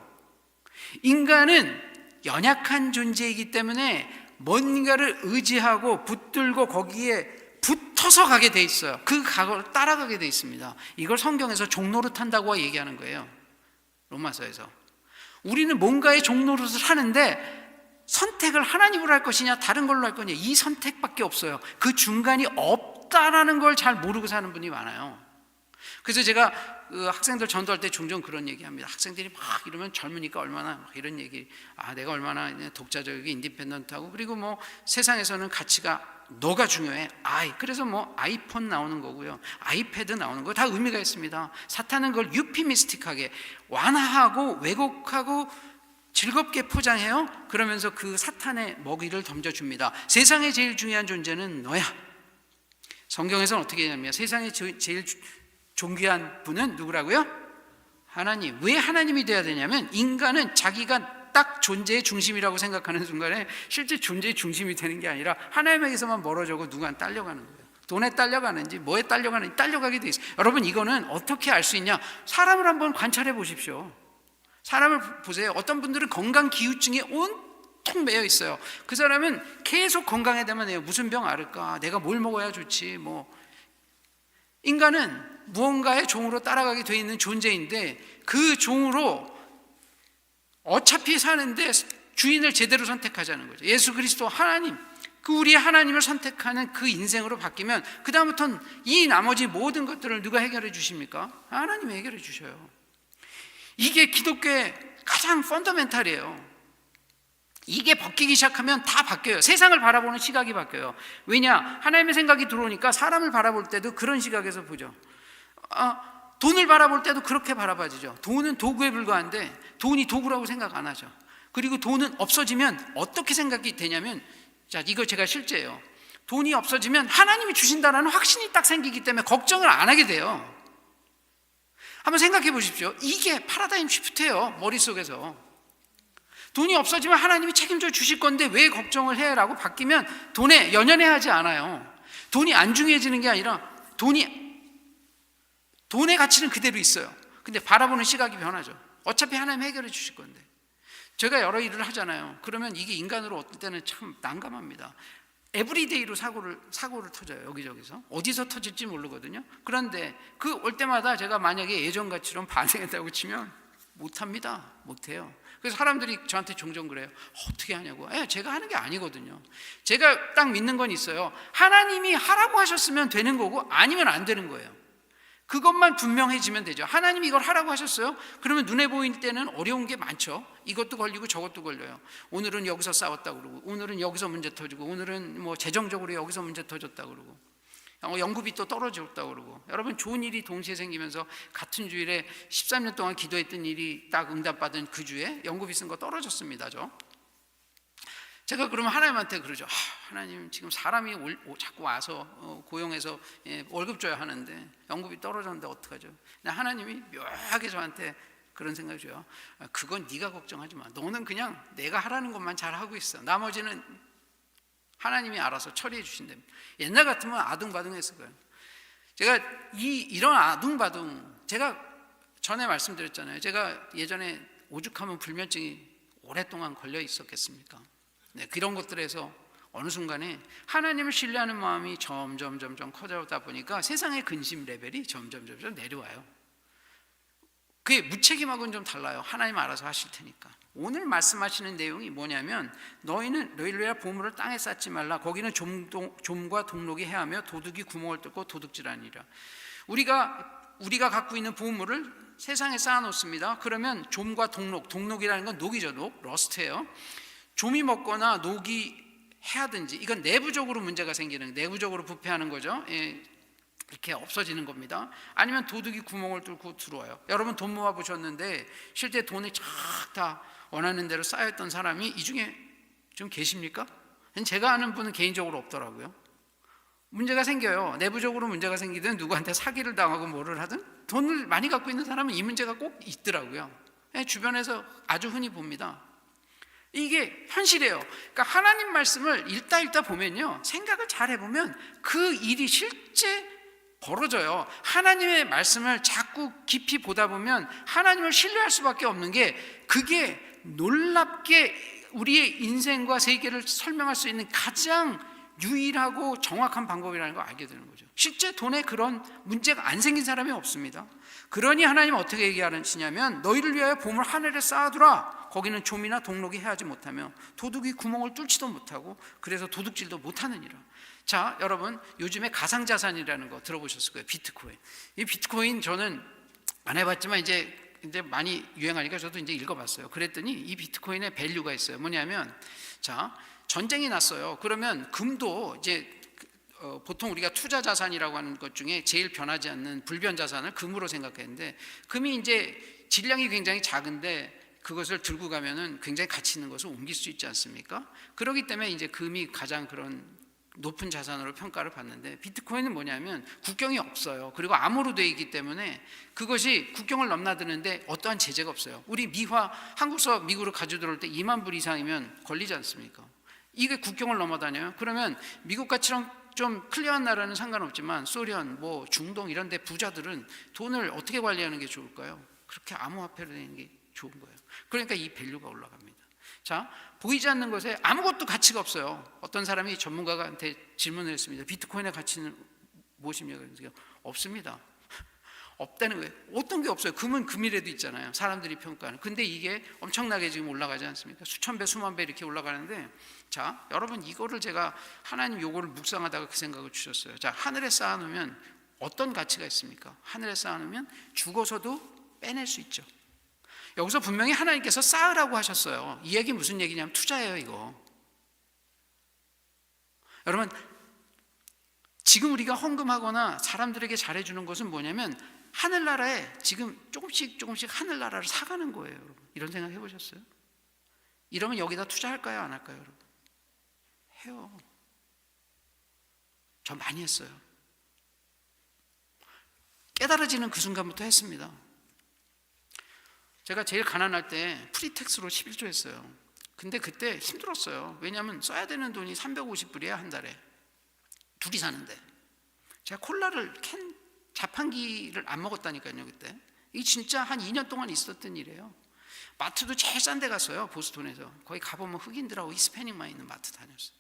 Speaker 2: 인간은 연약한 존재이기 때문에 뭔가를 의지하고 붙들고 거기에 붙어서 가게 돼 있어요. 그 각오를 따라가게 돼 있습니다. 이걸 성경에서 종노릇한다고 얘기하는 거예요. 로마서에서. 우리는 뭔가의 종노릇을 하는데 선택을 하나님으로 할 것이냐 다른 걸로 할 거냐, 이 선택밖에 없어요. 그 중간이 없다라는 걸 잘 모르고 사는 분이 많아요. 그래서 제가 그 학생들 전도할 때 종종 그런 얘기합니다. 학생들이 막 이러면 젊으니까 얼마나 막 이런 얘기, 내가 얼마나 독자적이고 인디펜던트하고, 그리고 뭐 세상에서는 가치가 너가 중요해. 그래서 뭐 아이폰 나오는 거고요, 아이패드 나오는 거 다 의미가 있습니다. 사탄은 그걸 유피미스틱하게 완화하고 왜곡하고 즐겁게 포장해요. 그러면서 그 사탄의 먹이를 던져줍니다. 세상에 제일 중요한 존재는 너야. 성경에서는 어떻게 하냐면 세상에 제일 존귀한 분은 누구라고요? 하나님. 왜 하나님이 돼야 되냐면 인간은 자기가 딱 존재의 중심이라고 생각하는 순간에 실제 존재의 중심이 되는 게 아니라 하나님에게서만 멀어져고 누구한테 딸려가는 거예요. 돈에 딸려가는지 뭐에 딸려가는지 딸려가게 돼 있어요. 여러분 이거는 어떻게 알 수 있냐? 사람을 한번 관찰해 보십시오. 사람을 보세요. 어떤 분들은 건강 기우증에 온통 매여 있어요. 그 사람은 계속 건강에 대만 해요. 무슨 병 앓을까? 내가 뭘 먹어야 좋지? 인간은 무언가의 종으로 따라가게 돼 있는 존재인데 그 종으로 어차피 사는데 주인을 제대로 선택하자는 거죠. 예수 그리스도 하나님, 그 우리 하나님을 선택하는 그 인생으로 바뀌면 그 다음부터는 이 나머지 모든 것들을 누가 해결해 주십니까? 하나님이 해결해 주셔요. 이게 기독교의 가장 펀더멘탈이에요. 이게 바뀌기 시작하면 다 바뀌어요. 세상을 바라보는 시각이 바뀌어요. 왜냐? 하나님의 생각이 들어오니까 사람을 바라볼 때도 그런 시각에서 보죠. 돈을 바라볼 때도 그렇게 바라봐지죠. 돈은 도구에 불과한데 돈이 도구라고 생각 안 하죠. 그리고 돈은 없어지면 어떻게 생각이 되냐면, 자, 이거 제가 실제예요. 돈이 없어지면 하나님이 주신다는 확신이 딱 생기기 때문에 걱정을 안 하게 돼요. 한번 생각해 보십시오. 이게 패러다임 시프트예요. 머릿속에서. 돈이 없어지면 하나님이 책임져 주실 건데 왜 걱정을 해? 라고 바뀌면 돈에 연연해하지 않아요. 돈이 안 중요해지는 게 아니라 돈의 가치는 그대로 있어요. 근데 바라보는 시각이 변하죠. 어차피 하나님 해결해 주실 건데. 제가 여러 일을 하잖아요. 그러면 이게 인간으로 어떨 때는 참 난감합니다. 에브리데이로 사고를 터져요. 여기저기서. 어디서 터질지 모르거든요. 그런데 그 올 때마다 제가 만약에 예전같이럼 반성했다고 치면 못합니다. 못해요. 그래서 사람들이 저한테 종종 그래요. 어떻게 하냐고. 제가 하는 게 아니거든요. 제가 딱 믿는 건 있어요. 하나님이 하라고 하셨으면 되는 거고 아니면 안 되는 거예요. 그것만 분명해지면 되죠. 하나님이 이걸 하라고 하셨어요? 그러면 눈에 보일 때는 어려운 게 많죠. 이것도 걸리고 저것도 걸려요. 오늘은 여기서 싸웠다고 그러고, 오늘은 여기서 문제 터지고, 오늘은 뭐 재정적으로 여기서 문제 터졌다고 그러고, 연구비 또 떨어졌다고 그러고. 여러분 좋은 일이 동시에 생기면서 같은 주일에 13년 동안 기도했던 일이 딱 응답받은 그 주에 연구비 쓴 거 떨어졌습니다. 제가 그러면 하나님한테 그러죠. 하나님 지금 사람이 자꾸 와서 고용해서 월급 줘야 하는데 연구비 떨어졌는데 어떡하죠? 하나님이 묘하게 저한테 그런 생각을 줘요. 그건 네가 걱정하지 마. 너는 그냥 내가 하라는 것만 잘 하고 있어. 나머지는 하나님이 알아서 처리해 주신답니다. 옛날 같으면 아둥바둥 했을 거예요. 제가 이런 아둥바둥, 제가 전에 말씀드렸잖아요. 제가 예전에 오죽하면 불면증이 오랫동안 걸려 있었겠습니까? 네, 그런 것들에서 어느 순간에 하나님을 신뢰하는 마음이 점점 커져다 보니까 세상의 근심 레벨이 점점 내려와요. 그게 무책임하고는 좀 달라요. 하나님 알아서 하실 테니까. 오늘 말씀하시는 내용이 뭐냐면 너희를 위하여 보물을 땅에 쌓지 말라. 거기는 좀과 동록이 해하며 도둑이 구멍을 뚫고 도둑질하니라. 우리가 갖고 있는 보물을 세상에 쌓아놓습니다. 그러면 좀과 동록이라는 건 녹이죠. 러스트예요. 좀이 먹거나 녹이 해하든지, 이건 내부적으로 문제가 생기는, 내부적으로 부패하는 거죠. 이렇게 없어지는 겁니다. 아니면 도둑이 구멍을 뚫고 들어와요. 여러분 돈 모아보셨는데 실제 돈이 쫙 다 원하는 대로 쌓였던 사람이 이 중에 좀 계십니까? 제가 아는 분은 개인적으로 없더라고요. 문제가 생겨요. 내부적으로 문제가 생기든 누구한테 사기를 당하고 뭐를 하든 돈을 많이 갖고 있는 사람은 이 문제가 꼭 있더라고요. 주변에서 아주 흔히 봅니다. 이게 현실이에요. 그러니까 하나님 말씀을 읽다 보면요, 생각을 잘 해보면 그 일이 실제 벌어져요. 하나님의 말씀을 자꾸 깊이 보다 보면 하나님을 신뢰할 수밖에 없는 게, 그게 놀랍게 우리의 인생과 세계를 설명할 수 있는 가장 유일하고 정확한 방법이라는 걸 알게 되는 거죠. 실제 돈에 그런 문제가 안 생긴 사람이 없습니다. 그러니 하나님은 어떻게 얘기하시냐면 너희를 위하여 보물 하늘에 쌓아두라. 거기는 좀이나 동록이 해하지 못하며 도둑이 구멍을 뚫지도 못하고 그래서 도둑질도 못하느니라. 자, 여러분 요즘에 가상자산이라는 거 들어보셨을 거예요. 비트코인. 이 비트코인 저는 안 해봤지만 이제 많이 유행하니까 저도 이제 읽어봤어요. 그랬더니 이 비트코인의 밸류가 있어요. 뭐냐면, 자, 전쟁이 났어요. 그러면 금도 이제 보통 우리가 투자 자산이라고 하는 것 중에 제일 변하지 않는 불변 자산을 금으로 생각했는데, 금이 이제 질량이 굉장히 작은데 그것을 들고 가면은 굉장히 가치 있는 것을 옮길 수 있지 않습니까? 그렇기 때문에 이제 금이 가장 그런 높은 자산으로 평가를 받는데, 비트코인은 뭐냐면 국경이 없어요. 그리고 암호로 되어 있기 때문에 그것이 국경을 넘나드는데 어떠한 제재가 없어요. 우리 한국서 미국으로 가져 들어올 때 2만 불 이상이면 걸리지 않습니까? 이게 국경을 넘어다녀요. 그러면 미국 가치랑 좀 클리어한 나라는 상관없지만 소련, 중동 이런 데 부자들은 돈을 어떻게 관리하는 게 좋을까요? 그렇게 암호화폐로 되는 게 좋은 거예요. 그러니까 이 밸류가 올라갑니다. 자, 보이지 않는 것에 아무것도 가치가 없어요. 어떤 사람이 전문가한테 질문을 했습니다. 비트코인의 가치는 무엇입니까? 없습니다. 없다는 거예요. 어떤 게 없어요. 금은 금이라도 있잖아요. 사람들이 평가하는. 근데 이게 엄청나게 지금 올라가지 않습니까? 수천 배, 수만 배 이렇게 올라가는데, 자, 여러분 이거를 제가 하나님 요거를 묵상하다가 그 생각을 주셨어요. 자, 하늘에 쌓아놓으면 어떤 가치가 있습니까? 하늘에 쌓아놓으면 죽어서도 빼낼 수 있죠. 여기서 분명히 하나님께서 쌓으라고 하셨어요. 이 얘기 무슨 얘기냐면 투자예요, 이거. 여러분, 지금 우리가 헌금하거나 사람들에게 잘해주는 것은 뭐냐면 하늘나라에 지금 조금씩 하늘나라를 사가는 거예요, 여러분. 이런 생각 해보셨어요? 이러면 여기다 투자할까요, 안 할까요, 여러분? 해요. 저 많이 했어요. 깨달아지는 그 순간부터 했습니다. 제가 제일 가난할 때 프리텍스로 11조 했어요. 근데 그때 힘들었어요. 왜냐하면 써야 되는 돈이 350불이에요, 한 달에. 둘이 사는데. 제가 콜라를 자판기를 안 먹었다니까요, 그때. 이게 진짜 한 2년 동안 있었던 일이에요. 마트도 제일 싼 데 갔어요, 보스턴에서. 거기 가보면 흑인들하고 히스패닉만 있는 마트 다녔어요.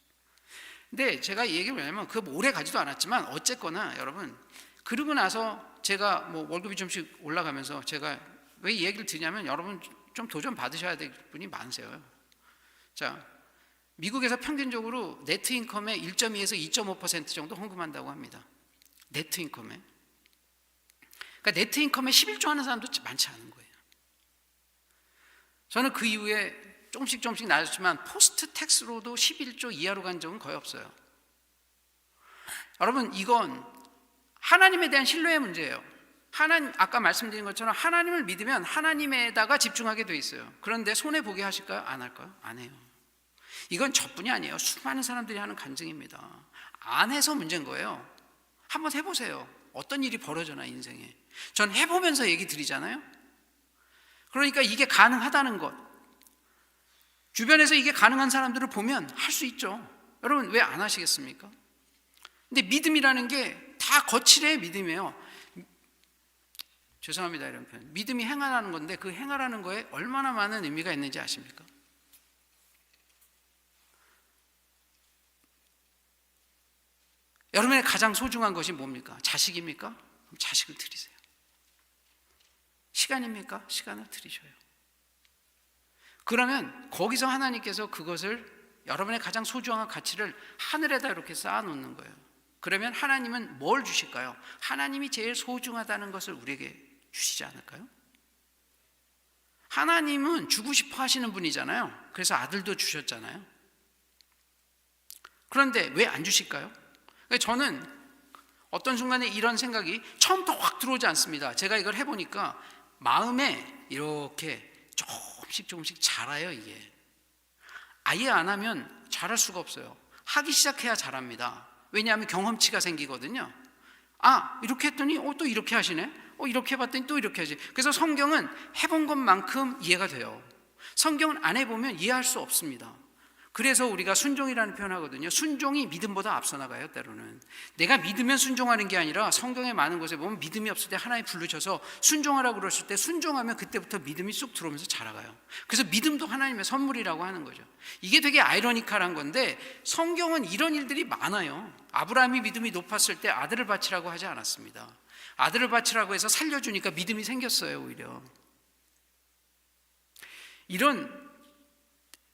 Speaker 2: 근데 제가 이 얘기를 왜냐면 그거 오래 가지도 않았지만 어쨌거나 여러분, 그러고 나서 제가 월급이 좀씩 올라가면서 제가 왜 이 얘기를 드냐면 여러분 좀 도전 받으셔야 될 분이 많으세요. 자, 미국에서 평균적으로 네트 인컴의 1.2에서 2.5% 정도 헌금한다고 합니다. 네트 인컴에. 그러니까 네트 인컴에 11조 하는 사람도 많지 않은 거예요. 저는 그 이후에 조금씩 낮았지만 포스트 텍스로도 11조 이하로 간 적은 거의 없어요. 여러분, 이건 하나님에 대한 신뢰의 문제예요. 아까 말씀드린 것처럼 하나님을 믿으면 하나님에다가 집중하게 돼 있어요. 그런데 손해보게 하실까요? 안 할까요? 안 해요. 이건 저뿐이 아니에요. 수많은 사람들이 하는 간증입니다. 안 해서 문제인 거예요. 한번 해보세요. 어떤 일이 벌어져나 인생에. 전 해보면서 얘기 드리잖아요. 그러니까 이게 가능하다는 것, 주변에서 이게 가능한 사람들을 보면 할 수 있죠. 여러분 왜 안 하시겠습니까? 근데 믿음이라는 게 다 거칠의 믿음이에요. 죄송합니다, 이런 표현. 믿음이 행하라는 건데 그 행하라는 거에 얼마나 많은 의미가 있는지 아십니까? 여러분의 가장 소중한 것이 뭡니까? 자식입니까? 그럼 자식을 드리세요. 시간입니까? 시간을 드리셔요. 그러면 거기서 하나님께서 그것을, 여러분의 가장 소중한 가치를 하늘에다 이렇게 쌓아놓는 거예요. 그러면 하나님은 뭘 주실까요? 하나님이 제일 소중하다는 것을 우리에게 주시지 않을까요? 하나님은 주고 싶어 하시는 분이잖아요. 그래서 아들도 주셨잖아요. 그런데 왜 안 주실까요? 저는 어떤 순간에 이런 생각이 처음부터 확 들어오지 않습니다. 제가 이걸 해보니까 마음에 이렇게 조금씩 자라요. 이게 아예 안 하면 잘할 수가 없어요. 하기 시작해야 잘합니다. 왜냐하면 경험치가 생기거든요. 아, 이렇게 했더니 또 이렇게 하시네. 이렇게 해봤더니 또 이렇게 하지. 그래서 성경은 해본 것만큼 이해가 돼요. 성경은 안 해보면 이해할 수 없습니다. 그래서 우리가 순종이라는 표현을 하거든요. 순종이 믿음보다 앞서 나가요. 때로는 내가 믿으면 순종하는 게 아니라, 성경의 많은 곳에 보면 믿음이 없을 때 하나님 부르셔서 순종하라고 그러실 때 순종하면 그때부터 믿음이 쑥 들어오면서 자라가요. 그래서 믿음도 하나님의 선물이라고 하는 거죠. 이게 되게 아이러니컬한 건데 성경은 이런 일들이 많아요. 아브라함이 믿음이 높았을 때 아들을 바치라고 하지 않았습니다. 아들을 바치라고 해서 살려주니까 믿음이 생겼어요. 오히려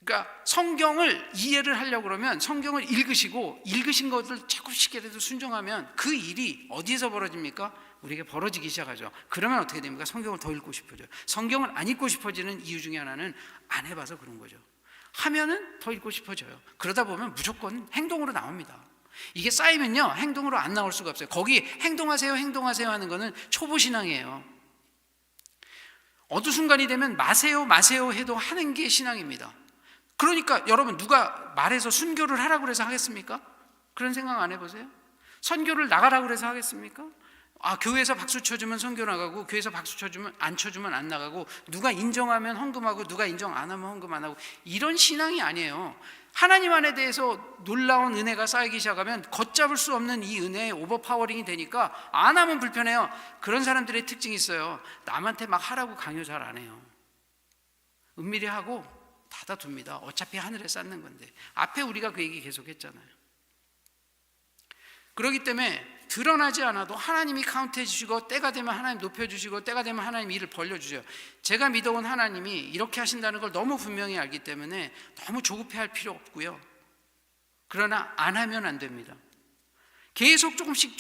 Speaker 2: 그러니까 성경을 이해를 하려고 그러면 성경을 읽으시고 읽으신 것을 조금씩이라도 순종하면 그 일이 어디에서 벌어집니까? 우리에게 벌어지기 시작하죠. 그러면 어떻게 됩니까? 성경을 더 읽고 싶어져요. 성경을 안 읽고 싶어지는 이유 중에 하나는 안 해봐서 그런 거죠. 하면은 더 읽고 싶어져요. 그러다 보면 무조건 행동으로 나옵니다. 이게 쌓이면요 행동으로 안 나올 수가 없어요. 거기 행동하세요 하는 거는 초보신앙이에요. 어느 순간이 되면 마세요 해도 하는 게 신앙입니다. 그러니까 여러분, 누가 말해서 순교를 하라고 해서 하겠습니까? 그런 생각 안 해보세요? 선교를 나가라고 해서 하겠습니까? 교회에서 박수 쳐주면 선교 나가고, 교회에서 박수 쳐주면 안 쳐주면 안 나가고, 누가 인정하면 헌금하고 누가 인정 안 하면 헌금 안 하고, 이런 신앙이 아니에요. 하나님 안에 대해서 놀라운 은혜가 쌓이기 시작하면 걷잡을 수 없는 이 은혜의 오버파워링이 되니까 안 하면 불편해요. 그런 사람들의 특징이 있어요. 남한테 막 하라고 강요 잘 안 해요. 은밀히 하고 닫아둡니다. 어차피 하늘에 쌓는 건데. 앞에 우리가 그 얘기 계속 했잖아요. 그렇기 때문에 드러나지 않아도 하나님이 카운트해 주시고, 때가 되면 하나님 높여주시고, 때가 되면 하나님 일을 벌려주세요. 제가 믿어온 하나님이 이렇게 하신다는 걸 너무 분명히 알기 때문에 너무 조급해할 필요 없고요. 그러나 안 하면 안 됩니다. 계속 조금씩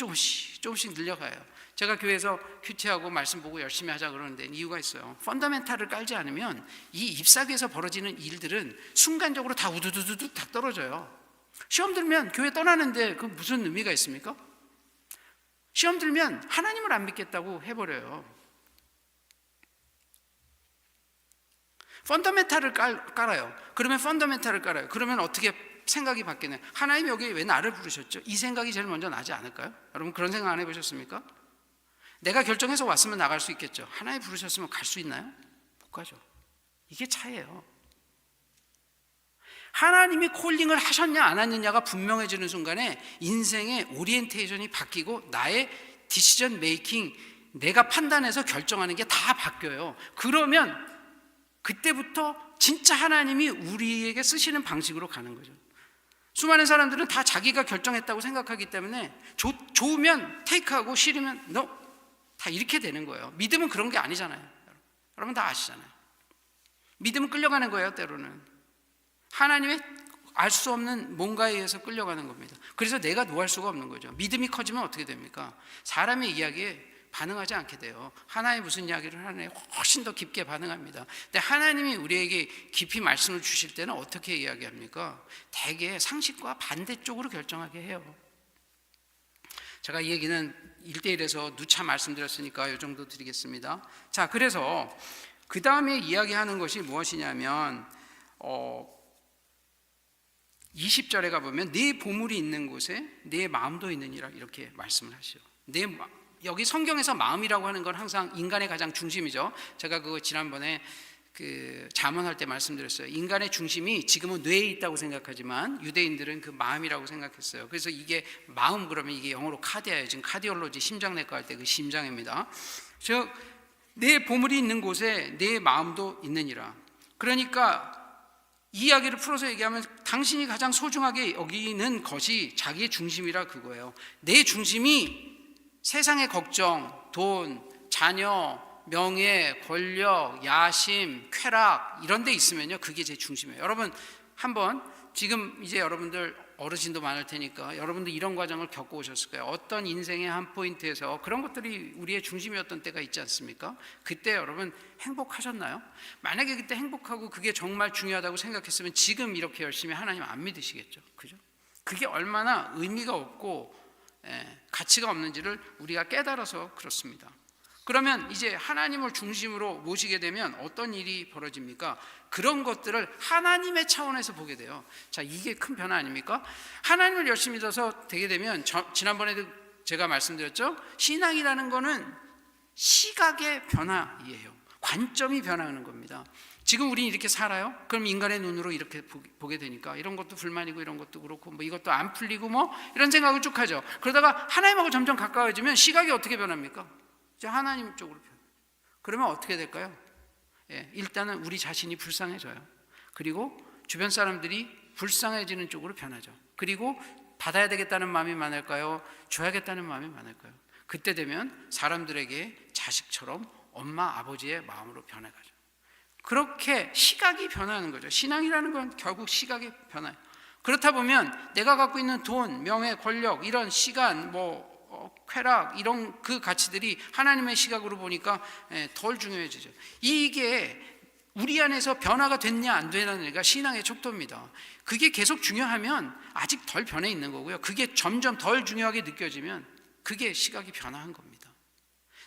Speaker 2: 늘려가요. 제가 교회에서 큐티하고 말씀 보고 열심히 하자 그러는데 이유가 있어요. 펀더멘탈을 깔지 않으면 이 잎사귀에서 벌어지는 일들은 순간적으로 다 우두두두두 다 떨어져요. 시험 들면 교회 떠나는데 그 무슨 의미가 있습니까? 시험 들면 하나님을 안 믿겠다고 해버려요. 펀더멘탈을 깔아요. 그러면 어떻게 생각이 바뀌나요? 하나님 여기 왜 나를 부르셨죠? 이 생각이 제일 먼저 나지 않을까요? 여러분 그런 생각 안 해보셨습니까? 내가 결정해서 왔으면 나갈 수 있겠죠. 하나님 부르셨으면 갈 수 있나요? 못 가죠. 이게 차이예요. 하나님이 콜링을 하셨냐 안 하느냐가 분명해지는 순간에 인생의 오리엔테이션이 바뀌고 나의 디시전 메이킹, 내가 판단해서 결정하는 게 다 바뀌어요. 그러면 그때부터 진짜 하나님이 우리에게 쓰시는 방식으로 가는 거죠. 수많은 사람들은 다 자기가 결정했다고 생각하기 때문에 좋으면 테이크하고 싫으면 no, 다 이렇게 되는 거예요. 믿음은 그런 게 아니잖아요. 여러분 다 아시잖아요. 믿음은 끌려가는 거예요. 때로는 하나님의 알 수 없는 뭔가에 의해서 끌려가는 겁니다. 그래서 내가 노할 수가 없는 거죠. 믿음이 커지면 어떻게 됩니까? 사람의 이야기에 반응하지 않게 돼요. 하나님이 무슨 이야기를 하느냐 훨씬 더 깊게 반응합니다. 근데 하나님이 우리에게 깊이 말씀을 주실 때는 어떻게 이야기합니까? 대개 상식과 반대쪽으로 결정하게 해요. 제가 이 얘기는 1대1에서 누차 말씀드렸으니까 이 정도 드리겠습니다. 자, 그래서 그 다음에 이야기하는 것이 무엇이냐면 20절에 가보면 내 보물이 있는 곳에 내 마음도 있느니라 이렇게 말씀을 하시죠. 여기 성경에서 마음이라고 하는 건 항상 인간의 가장 중심이죠. 제가 그거 지난번에 그 잠언할 때 말씀드렸어요. 인간의 중심이 지금은 뇌에 있다고 생각하지만 유대인들은 그 마음이라고 생각했어요. 그래서 이게 마음 그러면 이게 영어로 카디아예요. 지금 카디올로지 심장내과 할 때 그 심장입니다. 즉 내 보물이 있는 곳에 내 마음도 있느니라. 그러니까 이 이야기를 풀어서 얘기하면 당신이 가장 소중하게 여기는 것이 자기의 중심이라 그거예요. 내 중심이 세상의 걱정, 돈, 자녀, 명예, 권력, 야심, 쾌락 이런 데 있으면요 그게 제 중심이에요. 여러분 한번 지금 이제 여러분들 어르신도 많을 테니까 여러분들 이런 과정을 겪고 오셨을 거예요. 어떤 인생의 한 포인트에서 그런 것들이 우리의 중심이었던 때가 있지 않습니까? 그때 여러분 행복하셨나요? 만약에 그때 행복하고 그게 정말 중요하다고 생각했으면 지금 이렇게 열심히 하나님 안 믿으시겠죠, 그죠? 그게 얼마나 의미가 없고 가치가 없는지를 우리가 깨달아서 그렇습니다. 그러면 이제 하나님을 중심으로 모시게 되면 어떤 일이 벌어집니까? 그런 것들을 하나님의 차원에서 보게 돼요. 자, 이게 큰 변화 아닙니까? 하나님을 열심히 믿어서 되게 되면 지난번에도 제가 말씀드렸죠. 신앙이라는 거는 시각의 변화이에요. 관점이 변화하는 겁니다. 지금 우리는 이렇게 살아요. 그럼 인간의 눈으로 이렇게 보게 되니까 이런 것도 불만이고 이런 것도 그렇고 뭐 이것도 안 풀리고 뭐 이런 생각을 쭉 하죠. 그러다가 하나님하고 점점 가까워지면 시각이 어떻게 변합니까? 하나님 쪽으로 변해요. 그러면 어떻게 될까요? 일단은 우리 자신이 불쌍해져요. 그리고 주변 사람들이 불쌍해지는 쪽으로 변하죠. 그리고 받아야 되겠다는 마음이 많을까요? 줘야겠다는 마음이 많을까요? 그때 되면 사람들에게 자식처럼 엄마 아버지의 마음으로 변해가죠. 그렇게 시각이 변하는 거죠. 신앙이라는 건 결국 시각의 변화예요. 그렇다 보면 내가 갖고 있는 돈, 명예, 권력, 이런 시간, 쾌락 이런 그 가치들이 하나님의 시각으로 보니까 덜 중요해지죠. 이게 우리 안에서 변화가 됐냐 안 되느냐가 신앙의 척도입니다. 그게 계속 중요하면 아직 덜 변해 있는 거고요. 그게 점점 덜 중요하게 느껴지면 그게 시각이 변화한 겁니다.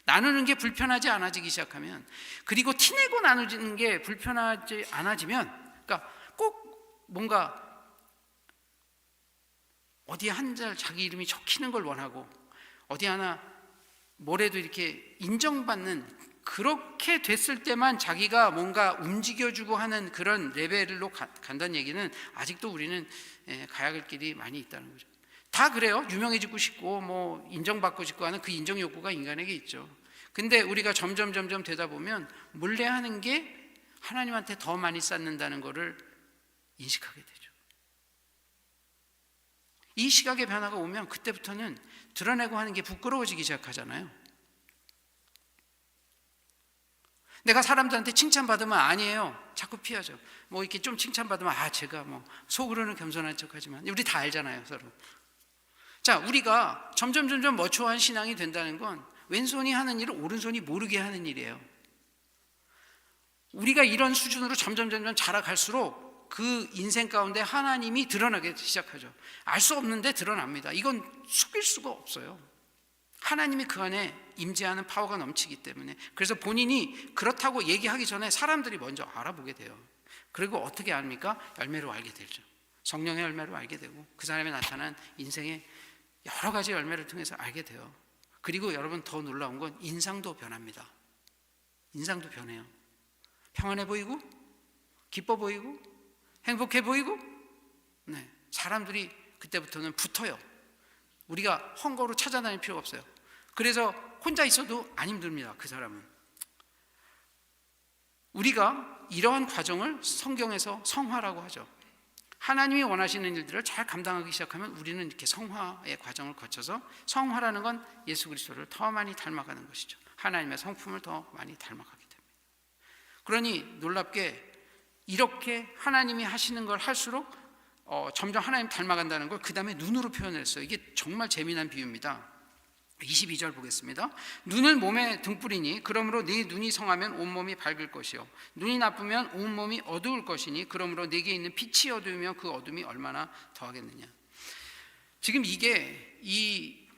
Speaker 2: 나누는 게 불편하지 않아지기 시작하면, 그리고 티내고 나누는 게 불편하지 않아지면, 그러니까 꼭 뭔가 어디 한 잘 자기 이름이 적히는 걸 원하고 어디 하나 뭐래도 이렇게 인정받는, 그렇게 됐을 때만 자기가 뭔가 움직여주고 하는 그런 레벨로 간다는 얘기는 아직도 우리는 가야 할 길이 많이 있다는 거죠. 다 그래요. 유명해지고 싶고 뭐 인정받고 싶고 하는 그 인정 욕구가 인간에게 있죠. 근데 우리가 점점 되다 보면 몰래 하는 게 하나님한테 더 많이 쌓는다는 것을 인식하게 되죠. 이 시각의 변화가 오면 그때부터는 드러내고 하는 게 부끄러워지기 시작하잖아요. 내가 사람들한테 칭찬받으면 아니에요. 자꾸 피하죠. 뭐 이렇게 좀 칭찬받으면 제가 뭐 속으로는 겸손한 척하지만 우리 다 알잖아요, 서로. 자, 우리가 점점 머초한 신앙이 된다는 건 왼손이 하는 일을 오른손이 모르게 하는 일이에요. 우리가 이런 수준으로 점점 자라갈수록 그 인생 가운데 하나님이 드러나기 시작하죠. 알 수 없는데 드러납니다. 이건 속일 수가 없어요. 하나님이 그 안에 임재하는 파워가 넘치기 때문에. 그래서 본인이 그렇다고 얘기하기 전에 사람들이 먼저 알아보게 돼요. 그리고 어떻게 압니까? 열매로 알게 되죠. 성령의 열매로 알게 되고 그 사람에 나타난 인생의 여러 가지 열매를 통해서 알게 돼요. 그리고 여러분 더 놀라운 건 인상도 변합니다. 인상도 변해요. 평안해 보이고 기뻐 보이고 행복해 보이고, 사람들이 그때부터는 붙어요. 우리가 헝거로 찾아다닐 필요가 없어요. 그래서 혼자 있어도 안 힘듭니다. 그 사람은. 우리가 이러한 과정을 성경에서 성화라고 하죠. 하나님이 원하시는 일들을 잘 감당하기 시작하면 우리는 이렇게 성화의 과정을 거쳐서, 성화라는 건 예수 그리스도를 더 많이 닮아가는 것이죠. 하나님의 성품을 더 많이 닮아가게 됩니다. 그러니 놀랍게 이렇게 하나님이 하시는 걸 할수록 점점 하나님 닮아간다는 걸 그 다음에 눈으로 표현했어요. 이게 정말 재미난 비유입니다. 22절 보겠습니다. 눈은 몸의 등불이니 그러므로 네 눈이 성하면 온몸이 밝을 것이요 눈이 나쁘면 온몸이 어두울 것이니 그러므로 네게 있는 빛이 어두우면 그 어둠이 얼마나 더하겠느냐. 지금 이게 이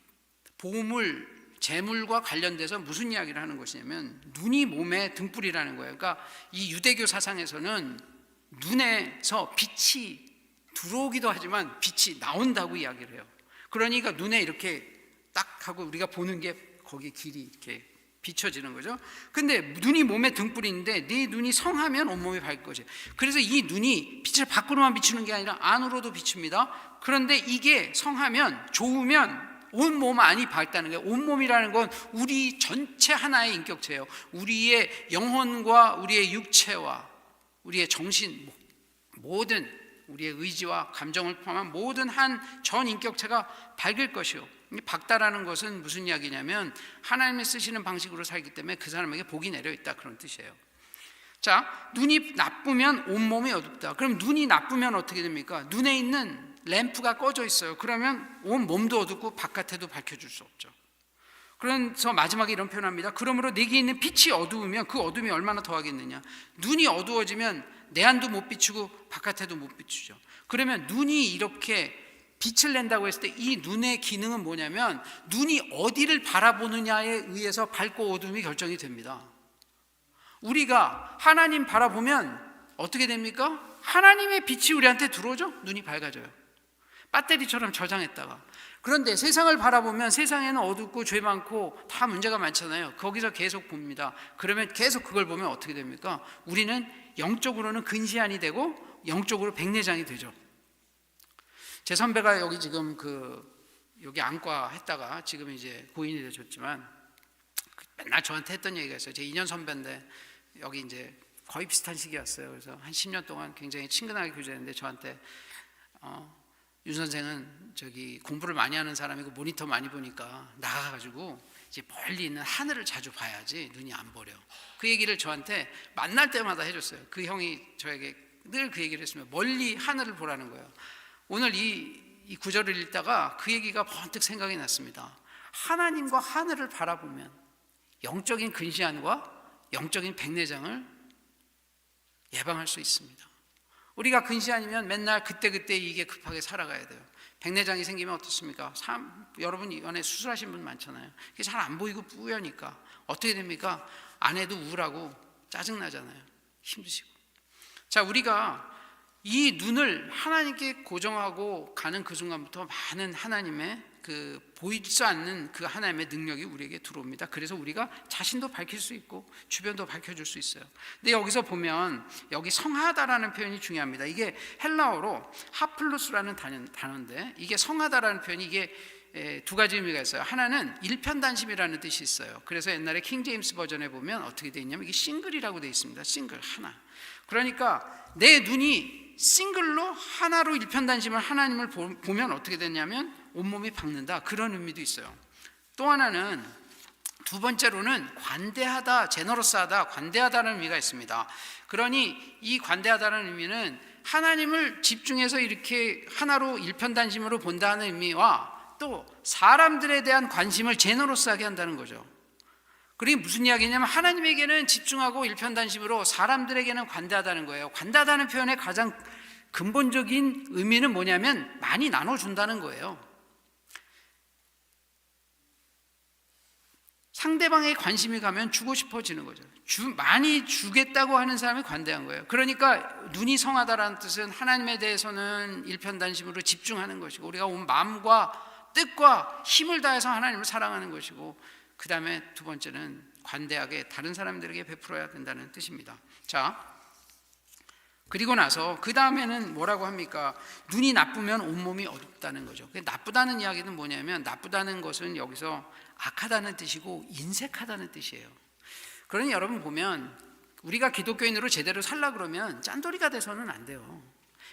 Speaker 2: 보물 재물과 관련돼서 무슨 이야기를 하는 것이냐면 눈이 몸의 등불이라는 거예요. 그러니까 이 유대교 사상에서는 눈에서 빛이 들어오기도 하지만 빛이 나온다고 이야기를 해요. 그러니까 눈에 이렇게 딱 하고 우리가 보는 게 거기 길이 이렇게 비춰지는 거죠. 근데 눈이 몸에 등불인데 네 눈이 성하면 온몸이 밝을 것이에요. 그래서 이 눈이 빛을 밖으로만 비추는 게 아니라 안으로도 비춥니다. 그런데 이게 성하면, 좋으면 온몸 안이 밝다는 거예요. 온몸이라는 건 우리 전체 하나의 인격체예요. 우리의 영혼과 우리의 육체와 우리의 정신, 모든 우리의 의지와 감정을 포함한 모든 한 전 인격체가 밝을 것이요. 밝다라는 것은 무슨 이야기냐면 하나님이 쓰시는 방식으로 살기 때문에 그 사람에게 복이 내려 있다, 그런 뜻이에요. 자, 눈이 나쁘면 온몸이 어둡다. 그럼 눈이 나쁘면 어떻게 됩니까? 눈에 있는 램프가 꺼져 있어요. 그러면 온 몸도 어둡고 바깥에도 밝혀줄 수 없죠. 그래서 마지막에 이런 표현합니다. 그러므로 내게 있는 빛이 어두우면 그 어둠이 얼마나 더하겠느냐. 눈이 어두워지면 내안도 못 비추고 바깥에도 못 비추죠. 그러면 눈이 이렇게 빛을 낸다고 했을 때 이 눈의 기능은 뭐냐면 눈이 어디를 바라보느냐에 의해서 밝고 어둠이 결정이 됩니다. 우리가 하나님 바라보면 어떻게 됩니까? 하나님의 빛이 우리한테 들어오죠. 눈이 밝아져요. 배터리처럼 저장했다가. 그런데 세상을 바라보면 세상에는 어둡고 죄 많고 다 문제가 많잖아요. 거기서 계속 봅니다. 그러면 계속 그걸 보면 어떻게 됩니까? 우리는 영적으로는 근시안이 되고 영적으로 백내장이 되죠. 제 선배가 여기 지금 여기 안과 했다가 지금 이제 고인이 되셨지만 맨날 저한테 했던 얘기가 있어요. 제 2년 선배인데 여기 이제 거의 비슷한 시기였어요. 그래서 한 10년 동안 굉장히 친근하게 교제했는데 저한테 윤 선생은 저기 공부를 많이 하는 사람이고 모니터 많이 보니까 나가가지고 이제 멀리 있는 하늘을 자주 봐야지 눈이 안 버려. 그 얘기를 저한테 만날 때마다 해줬어요. 그 형이 저에게 늘 그 얘기를 했으면 멀리 하늘을 보라는 거예요. 오늘 이 구절을 읽다가 그 얘기가 번뜩 생각이 났습니다. 하나님과 하늘을 바라보면 영적인 근시안과 영적인 백내장을 예방할 수 있습니다. 우리가 근시안이면 맨날 그때그때 이게 급하게 살아가야 돼요. 백내장이 생기면 어떻습니까? 여러분 이번에 수술하신 분 많잖아요. 이게 잘 안 보이고 뿌여니까 어떻게 됩니까? 아내도 우울하고 짜증나잖아요. 힘드시고. 자, 우리가 이 눈을 하나님께 고정하고 가는 그 순간부터 많은 하나님의 보이지 않는 그 하나님의 능력이 우리에게 들어옵니다. 그래서 우리가 자신도 밝힐 수 있고 주변도 밝혀줄 수 있어요. 근데 여기서 보면 여기 성하다라는 표현이 중요합니다. 이게 헬라어로 하플루스라는 단어인데 이게 성하다라는 표현이 이게 두 가지 의미가 있어요. 하나는 일편단심이라는 뜻이 있어요. 그래서 옛날에 킹 제임스 버전에 보면 어떻게 되어 있냐면 이게 싱글이라고 되어 있습니다. 싱글, 하나. 그러니까 내 눈이 싱글로 하나로 일편단심을 하나님을 보면 어떻게 되냐면 온몸이 밝는다, 그런 의미도 있어요. 또 하나는 두 번째로는 관대하다, 제너러스하다, 관대하다는 의미가 있습니다. 그러니 이 관대하다는 의미는 하나님을 집중해서 이렇게 하나로 일편단심으로 본다는 의미와 또 사람들에 대한 관심을 제너러스하게 한다는 거죠. 그게 무슨 이야기냐면 하나님에게는 집중하고 일편단심으로 사람들에게는 관대하다는 거예요. 관대하다는 표현의 가장 근본적인 의미는 뭐냐면 많이 나눠준다는 거예요. 상대방의 관심이 가면 주고 싶어지는 거죠. 많이 주겠다고 하는 사람이 관대한 거예요. 그러니까 눈이 성하다라는 뜻은 하나님에 대해서는 일편단심으로 집중하는 것이고 우리가 온 마음과 뜻과 힘을 다해서 하나님을 사랑하는 것이고 그 다음에 두 번째는 관대하게 다른 사람들에게 베풀어야 된다는 뜻입니다. 자, 그리고 나서 그 다음에는 뭐라고 합니까? 눈이 나쁘면 온몸이 어둡다는 거죠. 나쁘다는 이야기는 뭐냐면 나쁘다는 것은 여기서 악하다는 뜻이고 인색하다는 뜻이에요. 그러니 여러분 보면 우리가 기독교인으로 제대로 살라 그러면 짠돌이가 돼서는 안 돼요.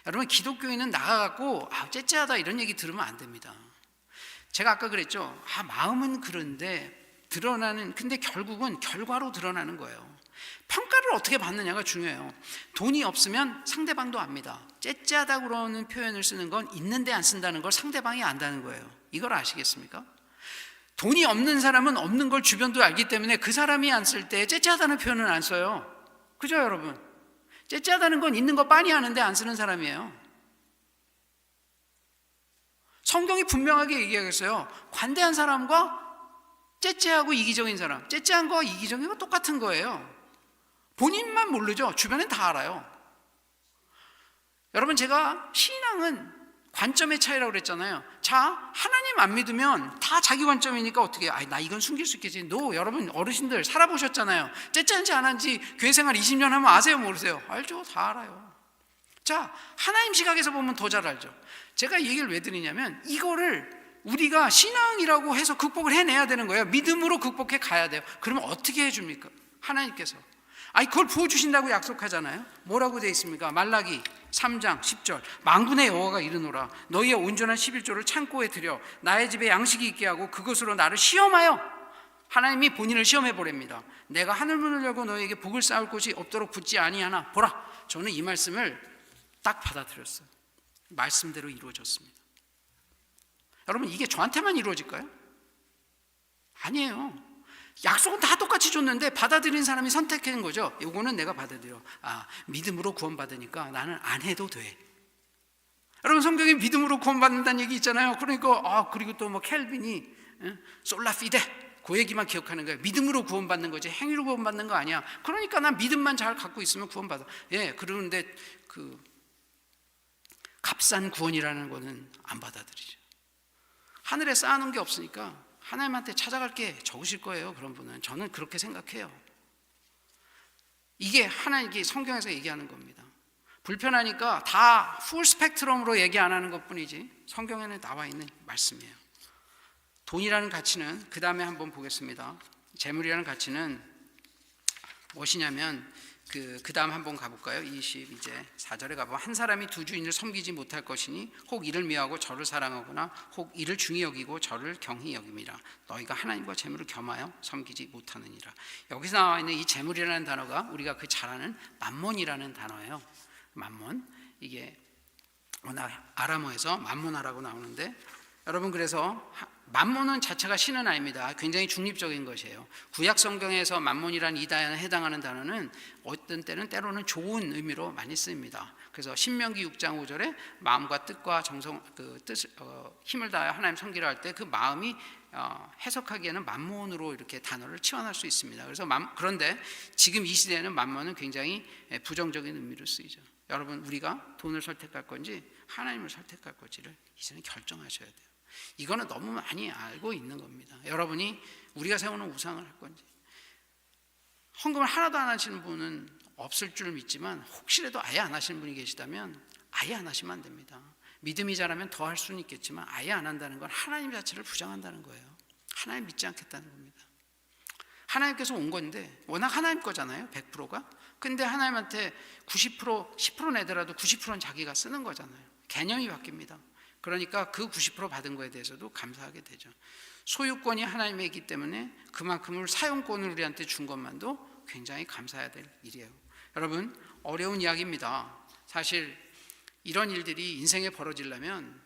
Speaker 2: 여러분 기독교인은 나가갖고 째째하다 이런 얘기 들으면 안 됩니다. 제가 아까 그랬죠. 마음은 그런데 근데 결국은 결과로 드러나는 거예요. 평가를 어떻게 받느냐가 중요해요. 돈이 없으면 상대방도 압니다. 째째하다고 그러는 표현을 쓰는 건 있는데 안 쓴다는 걸 상대방이 안다는 거예요. 이걸 아시겠습니까? 돈이 없는 사람은 없는 걸 주변도 알기 때문에 그 사람이 안 쓸 때 째째하다는 표현은 안 써요. 그죠 여러분? 째째하다는 건 있는 거 빤히 아는데 안 쓰는 사람이에요. 성경이 분명하게 얘기하겠어요. 관대한 사람과 째째하고 이기적인 사람, 째째한 거와 이기적인 거 똑같은 거예요. 본인만 모르죠. 주변엔 다 알아요. 여러분 제가 신앙은 관점의 차이라고 그랬잖아요. 자, 하나님 안 믿으면 다 자기 관점이니까 어떻게 해요? 나 이건 숨길 수 있겠지. 여러분 어르신들 살아보셨잖아요. 째짠지 안 한지 교회 생활 20년 하면 아세요, 모르세요? 알죠, 다 알아요. 자, 하나님 시각에서 보면 더 잘 알죠. 제가 이 얘기를 왜 드리냐면 이거를 우리가 신앙이라고 해서 극복을 해내야 되는 거예요. 믿음으로 극복해 가야 돼요. 그러면 어떻게 해줍니까? 하나님께서 그걸 부어주신다고 약속하잖아요. 뭐라고 되어 있습니까? 말라기 3장 10절 만군의 여호와가 이르노라 너희의 온전한 11조를 창고에 들여 나의 집에 양식이 있게 하고 그것으로 나를 시험하여, 하나님이 본인을 시험해 보랍니다. 내가 하늘문을 열고 너희에게 복을 쌓을 곳이 없도록 붙지 아니하나 보라. 저는 이 말씀을 딱 받아들였어요. 말씀대로 이루어졌습니다. 여러분, 이게 저한테만 이루어질까요? 아니에요. 약속은 다 똑같이 줬는데 받아들인 사람이 선택한 거죠. 이거는 내가 받아들여. 믿음으로 구원받으니까 나는 안 해도 돼. 여러분, 성경에 믿음으로 구원받는다는 얘기 있잖아요. 그러니까 그리고 또 뭐 켈빈이 솔라피데 그 얘기만 기억하는 거예요. 믿음으로 구원받는 거지 행위로 구원받는 거 아니야. 그러니까 난 믿음만 잘 갖고 있으면 구원받아. 그러는데 그 값싼 구원이라는 거는 안 받아들이죠. 하늘에 쌓아놓은 게 없으니까 하나님한테 찾아갈 게 적으실 거예요. 그런 분은. 저는 그렇게 생각해요. 이게 하나님께 성경에서 얘기하는 겁니다. 불편하니까 다 풀 스펙트럼으로 얘기 안 하는 것뿐이지 성경에는 나와 있는 말씀이에요. 돈이라는 가치는 그 다음에 한번 보겠습니다. 재물이라는 가치는 무엇이냐면 그 다음 한번 가볼까요? 24절에 가보면 한 사람이 두 주인을 섬기지 못할 것이니 혹 이를 미워하고 저를 사랑하거나 혹 이를 중히 여기고 저를 경히 여김이라. 너희가 하나님과 재물을 겸하여 섬기지 못하느니라. 여기서 나와 있는 이 재물이라는 단어가 우리가 그 잘 아는 맘몬이라는 단어예요. 맘몬, 이게 워낙 아람어에서 맘몬하라고 나오는데, 여러분, 그래서 맘몬은 자체가 신은 아닙니다. 굉장히 중립적인 것이에요. 구약 성경에서 맘몬이라는 이 단어에 해당하는 단어는 어떤 때는 때로는 좋은 의미로 많이 쓰입니다. 그래서 신명기 6장 5절에 마음과 뜻과 정성, 뜻을 힘을 다하여 하나님 섬기려 할 때 그 마음이 해석하기에는 맘몬으로 이렇게 단어를 치환할 수 있습니다. 그래서 그런데 지금 이 시대에는 맘몬은 굉장히 부정적인 의미로 쓰이죠. 여러분, 우리가 돈을 선택할 건지 하나님을 선택할 건지를 이제는 결정하셔야 돼요. 이거는 너무 많이 알고 있는 겁니다. 여러분이 우리가 세우는 우상을 할 건지, 헌금을 하나도 안 하시는 분은 없을 줄 믿지만 혹시라도 아예 안 하시는 분이 계시다면 아예 안 하시면 안 됩니다. 믿음이 자라면 더 할 수는 있겠지만 아예 안 한다는 건 하나님 자체를 부정한다는 거예요. 하나님 믿지 않겠다는 겁니다. 하나님께서 온 건데 워낙 하나님 거잖아요, 100%가. 근데 하나님한테 90%, 10% 내더라도 90%는 자기가 쓰는 거잖아요. 개념이 바뀝니다. 그러니까 그 90% 받은 거에 대해서도 감사하게 되죠. 소유권이 하나님의 있기 때문에 그만큼을 사용권을 우리한테 준 것만도 굉장히 감사해야 될 일이에요. 여러분, 어려운 이야기입니다. 사실 이런 일들이 인생에 벌어지려면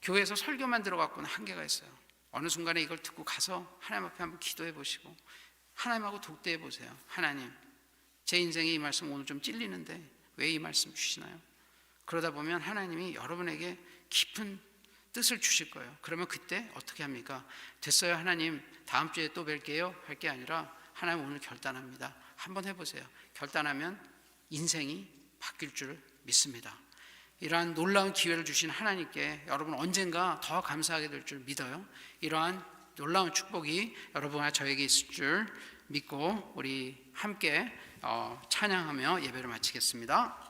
Speaker 2: 교회에서 설교만 들어갖고는 한계가 있어요. 어느 순간에 이걸 듣고 가서 하나님 앞에 한번 기도해 보시고 하나님하고 독대해 보세요. 하나님, 제 인생에 이 말씀 오늘 좀 찔리는데 왜 이 말씀 주시나요? 그러다 보면 하나님이 여러분에게 깊은 뜻을 주실 거예요. 그러면 그때 어떻게 합니까? 됐어요, 하나님, 다음 주에 또 뵐게요 할 게 아니라 하나님, 오늘 결단합니다. 한번 해보세요. 결단하면 인생이 바뀔 줄 믿습니다. 이러한 놀라운 기회를 주신 하나님께 여러분 언젠가 더 감사하게 될 줄 믿어요. 이러한 놀라운 축복이 여러분과 저에게 있을 줄 믿고 우리 함께 찬양하며 예배를 마치겠습니다.